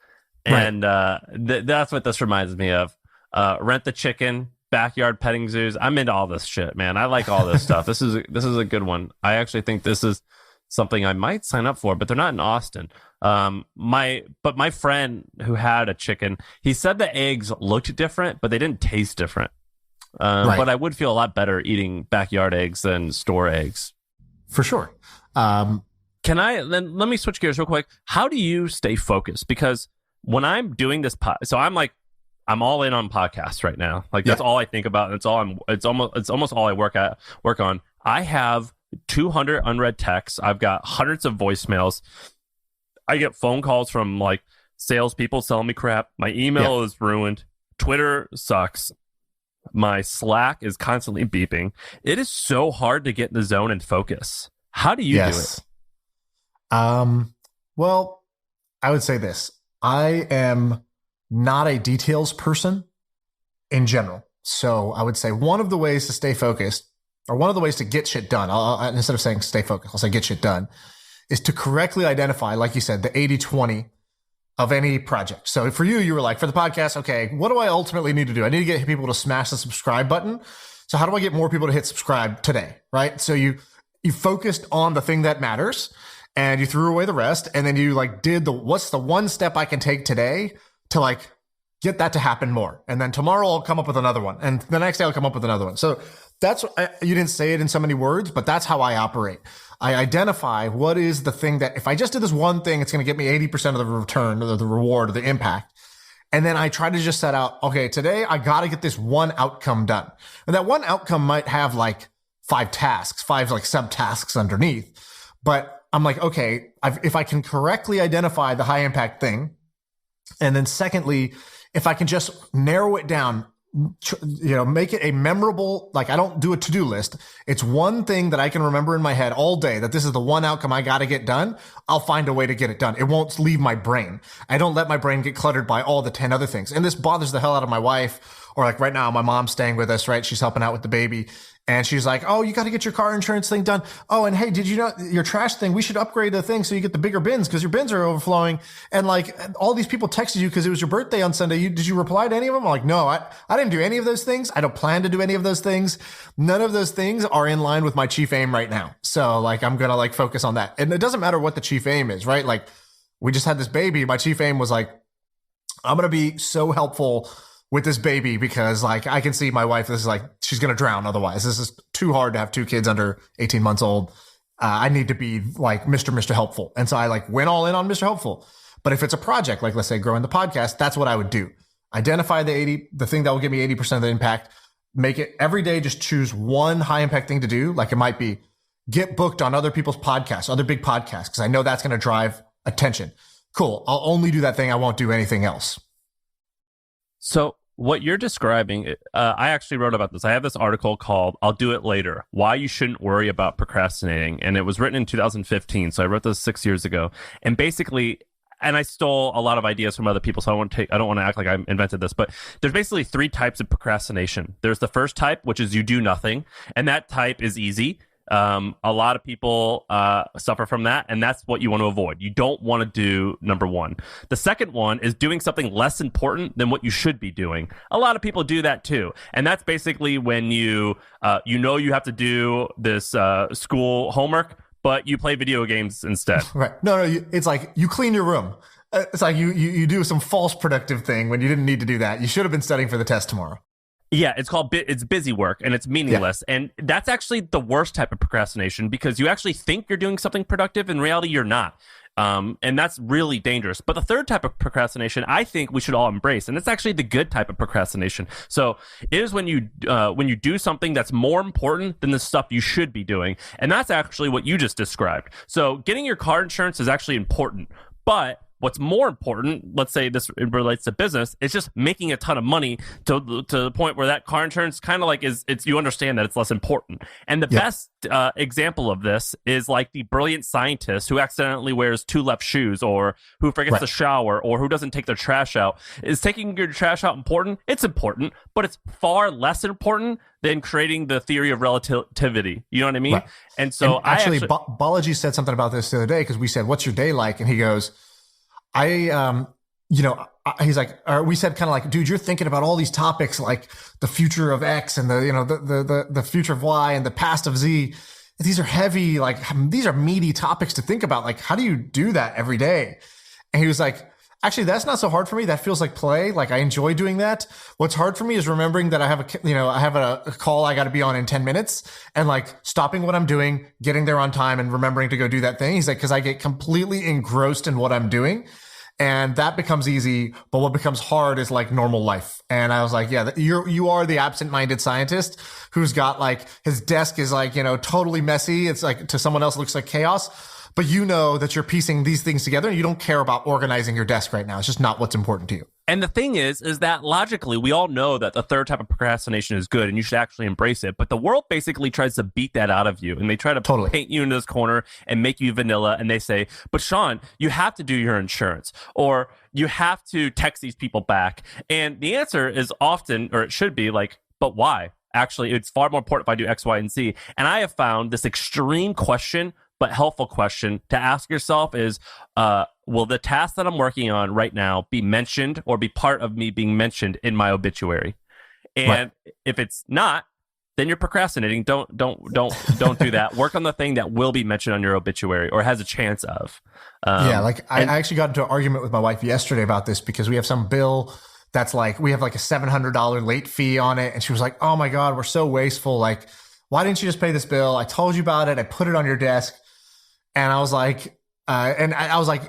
And that's what this reminds me of. Rent the Chicken, backyard petting zoos. I'm into all this shit, man. I like all this stuff. This is a good one. I actually think this is something I might sign up for, but they're not in Austin. My friend who had a chicken, he said the eggs looked different, but they didn't taste different. But I would feel a lot better eating backyard eggs than store eggs. For sure. Let me switch gears real quick. How do you stay focused? Because when I'm doing this so I'm all in on podcasts right now. Like that's all I think about. It's almost all I work on. I have 200 unread texts. I've got hundreds of voicemails. I get phone calls from like salespeople selling me crap. My email is ruined. Twitter sucks. My Slack is constantly beeping. It is so hard to get in the zone and focus. How do you do it? Well, I would say this. I am not a details person in general. So I would say one of the ways to stay focused, or one of the ways to get shit done, instead of saying stay focused, I'll say get shit done, is to correctly identify, like you said, the 80-20 of any project. So for you were like, for the podcast, okay, what do I ultimately need to do? I need to get people to smash the subscribe button. So how do I get more people to hit subscribe today? Right. So you focused on the thing that matters and you threw away the rest. And then you like did what's the one step I can take today to like get that to happen more. And then tomorrow I'll come up with another one. And the next day I'll come up with another one. So you didn't say it in so many words, but that's how I operate. I identify what is the thing that if I just did this one thing, it's going to get me 80% of the return or the reward or the impact. And then I try to just set out, okay, today I got to get this one outcome done. And that one outcome might have like 5 like subtasks underneath. But I'm like, okay, if I can correctly identify the high impact thing, and then secondly, if I can just narrow it down, make it a memorable, like I don't do a to-do list. It's one thing that I can remember in my head all day that this is the one outcome I got to get done. I'll find a way to get it done. It won't leave my brain. I don't let my brain get cluttered by all the 10 other things. And this bothers the hell out of my wife. Or like right now, my mom's staying with us, right? She's helping out with the baby. And she's like, oh, you got to get your car insurance thing done. Oh, and hey, did you know your trash thing? We should upgrade the thing so you get the bigger bins because your bins are overflowing. And like all these people texted you because it was your birthday on Sunday. Did you reply to any of them? I'm like, no, I didn't do any of those things. I don't plan to do any of those things. None of those things are in line with my chief aim right now. So like, I'm going to like focus on that. And it doesn't matter what the chief aim is, right? Like we just had this baby. My chief aim was like, I'm going to be so helpful with this baby because like I can see my wife, this is like, she's going to drown otherwise. This is too hard to have 2 kids under 18 months old. I need to be like Mr. Helpful. And so I like went all in on Mr. Helpful. But if it's a project, like let's say growing the podcast, that's what I would do. Identify the thing that will give me 80% of the impact, make it every day, just choose one high impact thing to do. Like it might be get booked on other people's podcasts, other big podcasts, because I know that's going to drive attention. Cool. I'll only do that thing. I won't do anything else. So what you're describing, I actually wrote about this. I have this article called I'll Do It Later, Why You Shouldn't Worry About Procrastinating. And it was written in 2015. So I wrote this 6 years ago. And basically, and I stole a lot of ideas from other people. So I don't want to act like I invented this, but there's basically 3 types of procrastination. There's the first type, which is you do nothing. And that type is easy. A lot of people suffer from that, and that's what you want to avoid. You don't want to do number 1. The second one is doing something less important than what you should be doing. A lot of people do that too, and that's basically when you you have to do this school homework, but you play video games instead. Right? No, it's like you clean your room. It's like you do some false productive thing when you didn't need to do that. You should have been studying for the test tomorrow. Yeah, it's busy work and it's meaningless. Yeah. And that's actually the worst type of procrastination because you actually think you're doing something productive. In reality, you're not. And that's really dangerous. But the third type of procrastination, I think we should all embrace. And it's actually the good type of procrastination. So it is when you do something that's more important than the stuff you should be doing. And that's actually what you just described. So getting your car insurance is actually important. But what's more important, let's say this relates to business, is just making a ton of money to the point where that car insurance kind of like you understand that it's less important. And the best example of this is like the brilliant scientist who accidentally wears 2 left shoes or who forgets to shower or who doesn't take their trash out. Is taking your trash out important? It's important, but it's far less important than creating the theory of relativity. You know what I mean? Right. And so Balaji said something about this the other day because we said, what's your day like? And he goes, he's like, we said kind of like, dude, you're thinking about all these topics like the future of X and the future of Y and the past of Z. These are heavy, like these are meaty topics to think about. Like, how do you do that every day? And he was like, actually, that's not so hard for me. That feels like play. Like I enjoy doing that. What's hard for me is remembering that I have a call I got to be on in 10 minutes and like stopping what I'm doing, getting there on time and remembering to go do that thing. He's like, cause I get completely engrossed in what I'm doing. And that becomes easy, but what becomes hard is like normal life. And I was like, yeah, you are the absent-minded scientist who's got like, his desk is like, totally messy. It's like to someone else it looks like chaos, but you know that you're piecing these things together and you don't care about organizing your desk right now. It's just not what's important to you. And the thing is that logically, we all know that the third type of procrastination is good and you should actually embrace it. But the world basically tries to beat that out of you. And they try to paint you into this corner and make you vanilla. And they say, but Shaan, you have to do your insurance or you have to text these people back. And the answer is often, or it should be like, but why? Actually, it's far more important if I do X, Y, and Z. And I have found this extreme question, but helpful question to ask yourself is, will the task that I'm working on right now be mentioned or be part of me being mentioned in my obituary? And if it's not, then you're procrastinating. Don't do that. Work on the thing that will be mentioned on your obituary or has a chance of. I actually got into an argument with my wife yesterday about this because we have some bill that's like, we have like a $700 late fee on it. And she was like, oh my God, we're so wasteful. Like, why didn't you just pay this bill? I told you about it. I put it on your desk. And I was like,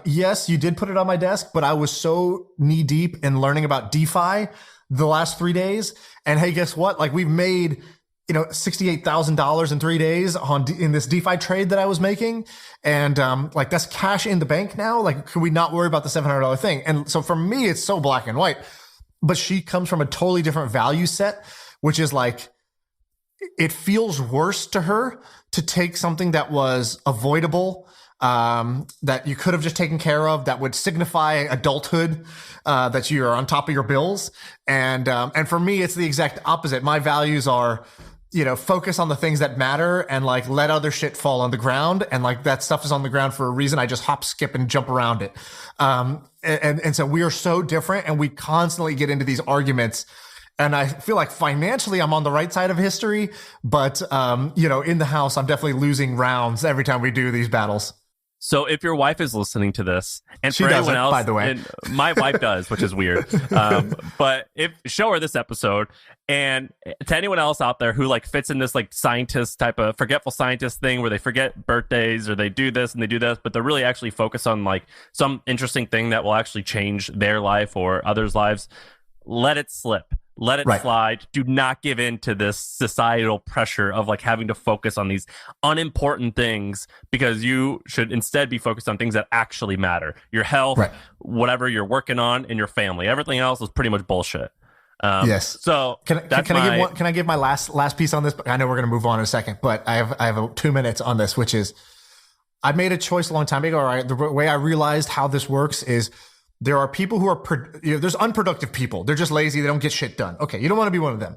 yes, you did put it on my desk, but I was so knee deep in learning about DeFi the last 3 days. And hey, guess what? Like we've made, $68,000 in 3 days in this DeFi trade that I was making. And, like that's cash in the bank now. Like, could we not worry about the $700 thing? And so for me, it's so black and white, but she comes from a totally different value set, which is like, it feels worse to her to take something that was avoidable, that you could have just taken care of, that would signify adulthood, that you are on top of your bills. And for me, it's the exact opposite. My values are, focus on the things that matter and like let other shit fall on the ground. And like that stuff is on the ground for a reason. I just hop, skip and jump around it. And so we are so different and we constantly get into these arguments. And I feel like financially I'm on the right side of history, but, in the house, I'm definitely losing rounds every time we do these battles. So if your wife is listening to this, and she for doesn't, anyone else, by the way, and my wife does, which is weird. But show her this episode, and to anyone else out there who like fits in this like scientist type of forgetful scientist thing where they forget birthdays or they do this and they do this, but they're really actually focused on like some interesting thing that will actually change their life or others' lives. Let it slip. Let it slide. Do not give in to this societal pressure of like having to focus on these unimportant things, because you should instead be focused on things that actually matter. Your health, whatever you're working on, and your family. Everything else is pretty much bullshit. Yes. So can I give my last piece on this? I know we're going to move on in a second, but I have 2 minutes on this, which is I made a choice a long time ago. All right. The way I realized how this works is there are people who are, there's unproductive people. They're just lazy. They don't get shit done. Okay. You don't want to be one of them.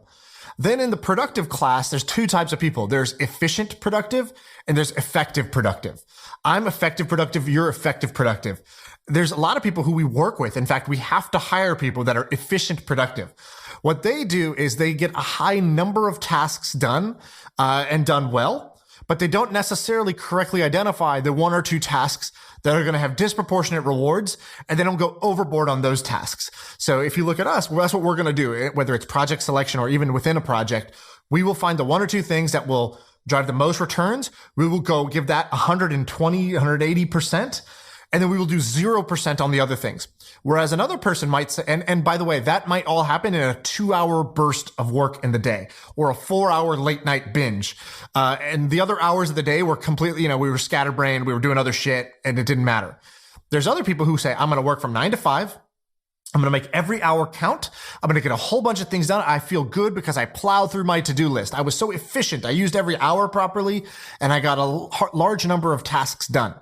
Then in the productive class, there's two types of people. There's efficient productive and there's effective productive. I'm effective productive. You're effective productive. There's a lot of people who we work with. In fact, we have to hire people that are efficient productive. What they do is they get a high number of tasks done, and done well, but they don't necessarily correctly identify the one or two tasks that are going to have disproportionate rewards, and they don't go overboard on those tasks. So if you look at us, well, that's what we're going to do, whether it's project selection or even within a project. We will find the one or two things that will drive the most returns. We will go give that 120, 180%. And then we will do 0% on the other things. Whereas another person might say, and by the way, that might all happen in a 2-hour burst of work in the day or a 4-hour late night binge. And the other hours of the day were completely, we were scatterbrained. We were doing other shit and it didn't matter. There's other people who say, I'm going to work from 9 to 5. I'm going to make every hour count. I'm going to get a whole bunch of things done. I feel good because I plowed through my to-do list. I was so efficient. I used every hour properly and I got a large number of tasks done.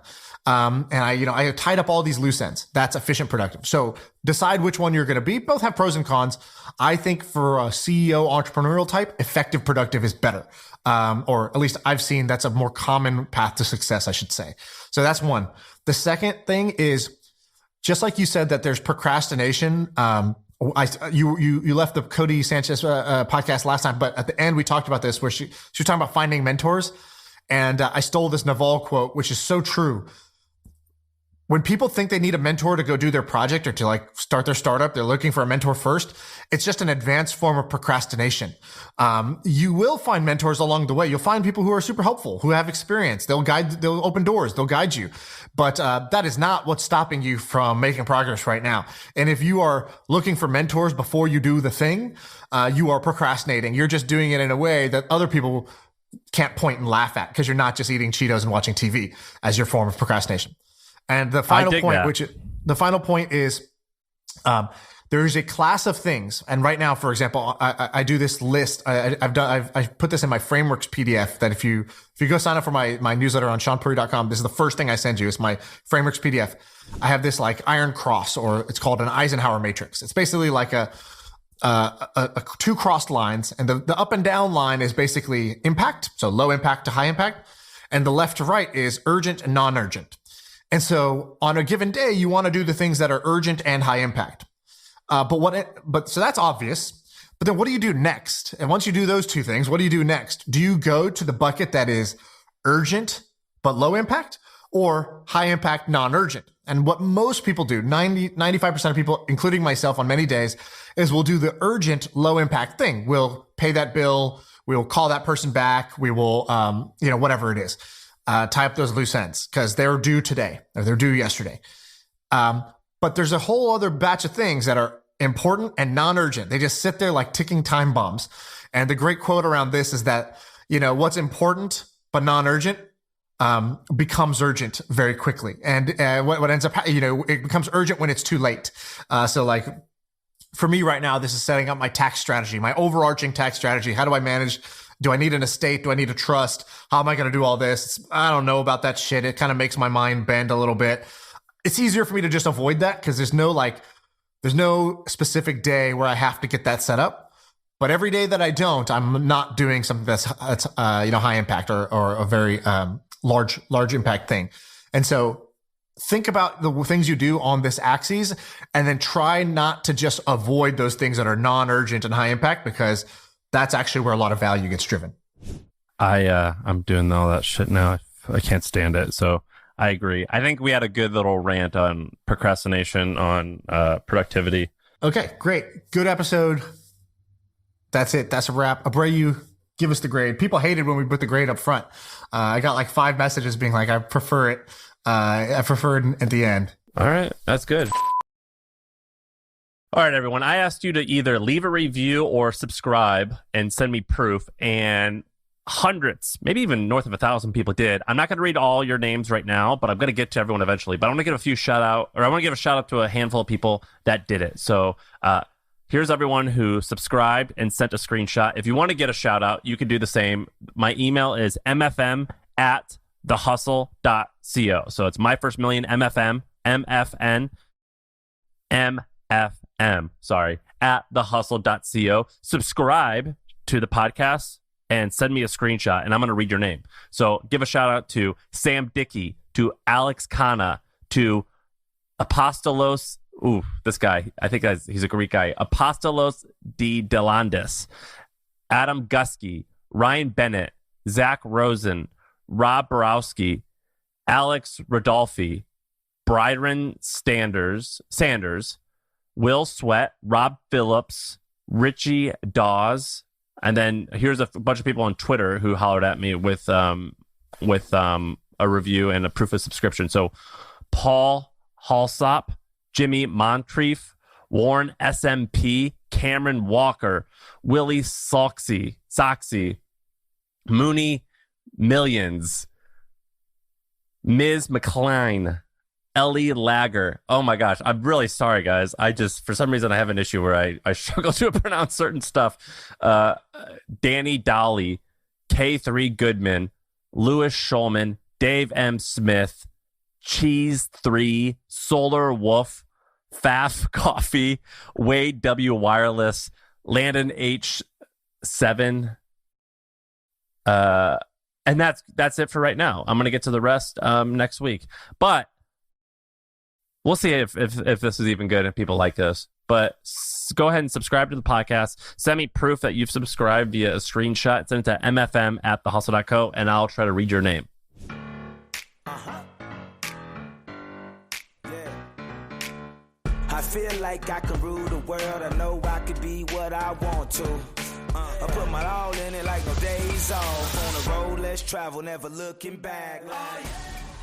And I tied up all these loose ends. That's efficient productive. So decide which one you're going to be. Both have pros and cons. I think for a CEO entrepreneurial type, effective productive is better. Or at least I've seen that's a more common path to success, I should say. So that's one. The second thing is just like you said that there's procrastination. You left the Cody Sanchez podcast last time, but at the end we talked about this where she was talking about finding mentors. And I stole this Naval quote, which is so true. When people think they need a mentor to go do their project or to like start their startup, they're looking for a mentor first. It's just an advanced form of procrastination. You will find mentors along the way. You'll find people who are super helpful, who have experience. They'll open doors. They'll guide you. But that is not what's stopping you from making progress right now. And if you are looking for mentors before you do the thing, you are procrastinating. You're just doing it in a way that other people can't point and laugh at because you're not just eating Cheetos and watching TV as your form of procrastination. And the final point, is, there is a class of things. And right now, for example, I do this list. I've put this in my frameworks PDF that if you go sign up for my newsletter on ShaanPuri.com, this is the first thing I send you is my frameworks PDF. I have this like iron cross, or it's called an Eisenhower matrix. It's basically like a two crossed lines, and the up and down line is basically impact. So low impact to high impact. And the left to right is urgent and non-urgent. And so on a given day, you want to do the things that are urgent and high impact. So that's obvious. But then what do you do next? And once you do those two things, what do you do next? Do you go to the bucket that is urgent but low impact, or high impact, non-urgent? And what most people do, 95% of people, including myself on many days, is we'll do the urgent, low impact thing. We'll pay that bill. We'll call that person back. We will, whatever it is, tie up those loose ends because they're due today or they're due yesterday. But there's a whole other batch of things that are important and non-urgent. They just sit there like ticking time bombs. And the great quote around this is that, what's important but non-urgent becomes urgent very quickly. And what ends up, it becomes urgent when it's too late. So like for me right now, this is setting up my tax strategy, my overarching tax strategy. How do I manage? Do I need an estate? Do I need a trust? How am I going to do all this? I don't know about that shit. It kind of makes my mind bend a little bit. It's easier for me to just avoid that because there's no specific day where I have to get that set up. But every day that I don't, I'm not doing something that's high impact or a very large impact thing. And so think about the things you do on this axis and then try not to just avoid those things that are non-urgent and high impact, because that's actually where a lot of value gets driven. I'm doing all that shit now. I can't stand it. So I agree. I think we had a good little rant on procrastination, on productivity. Okay, great. Good episode. That's it. That's a wrap. Abreu, give us the grade. People hated when we put the grade up front. I got like 5 messages being like, I prefer it. I prefer it at the end. All right. That's good. All right, everyone. I asked you to either leave a review or subscribe and send me proof. And hundreds, maybe even north of 1,000 people did. I'm not going to read all your names right now, but I'm going to get to everyone eventually. But I want to give a shout out to a handful of people that did it. So, here's everyone who subscribed and sent a screenshot. If you want to get a shout out, you can do the same. My email is mfm@thehustle.co. So it's my first million, MFM, at thehustle.co. Subscribe to the podcast and send me a screenshot, and I'm going to read your name. So give a shout out to Sam Dickey, to Alex Kana, to Apostolos. Ooh, this guy, I think he's a Greek guy. Apostolos D. Delandis, Adam Gusky, Ryan Bennett, Zach Rosen, Rob Borowski, Alex Rodolfi, Byron Sanders, Will Sweat, Rob Phillips, Richie Dawes, and then here's a bunch of people on Twitter who hollered at me with a review and a proof of subscription. So Paul Halsop, Jimmy Moncrief, Warren SMP, Cameron Walker, Willie Soxy, Mooney Millions, Ms. McCline, Ellie Lager. Oh my gosh, I'm really sorry, guys. For some reason, I have an issue where I struggle to pronounce certain stuff. Danny Dolly, K3 Goodman, Louis Schulman, Dave M. Smith, Cheese 3, Solar Wolf, Faf Coffee, Wade W. Wireless, Landon H7. And that's it for right now. I'm going to get to the rest next week. But we'll see if this is even good and people like this. But go ahead and subscribe to the podcast. Send me proof that you've subscribed via a screenshot. Send it to mfm@thehustle.co, and I'll try to read your name. I feel like I can rule the world. I know I could be what I want to. I put my all in it like no days off. On the road, let's travel, never looking back.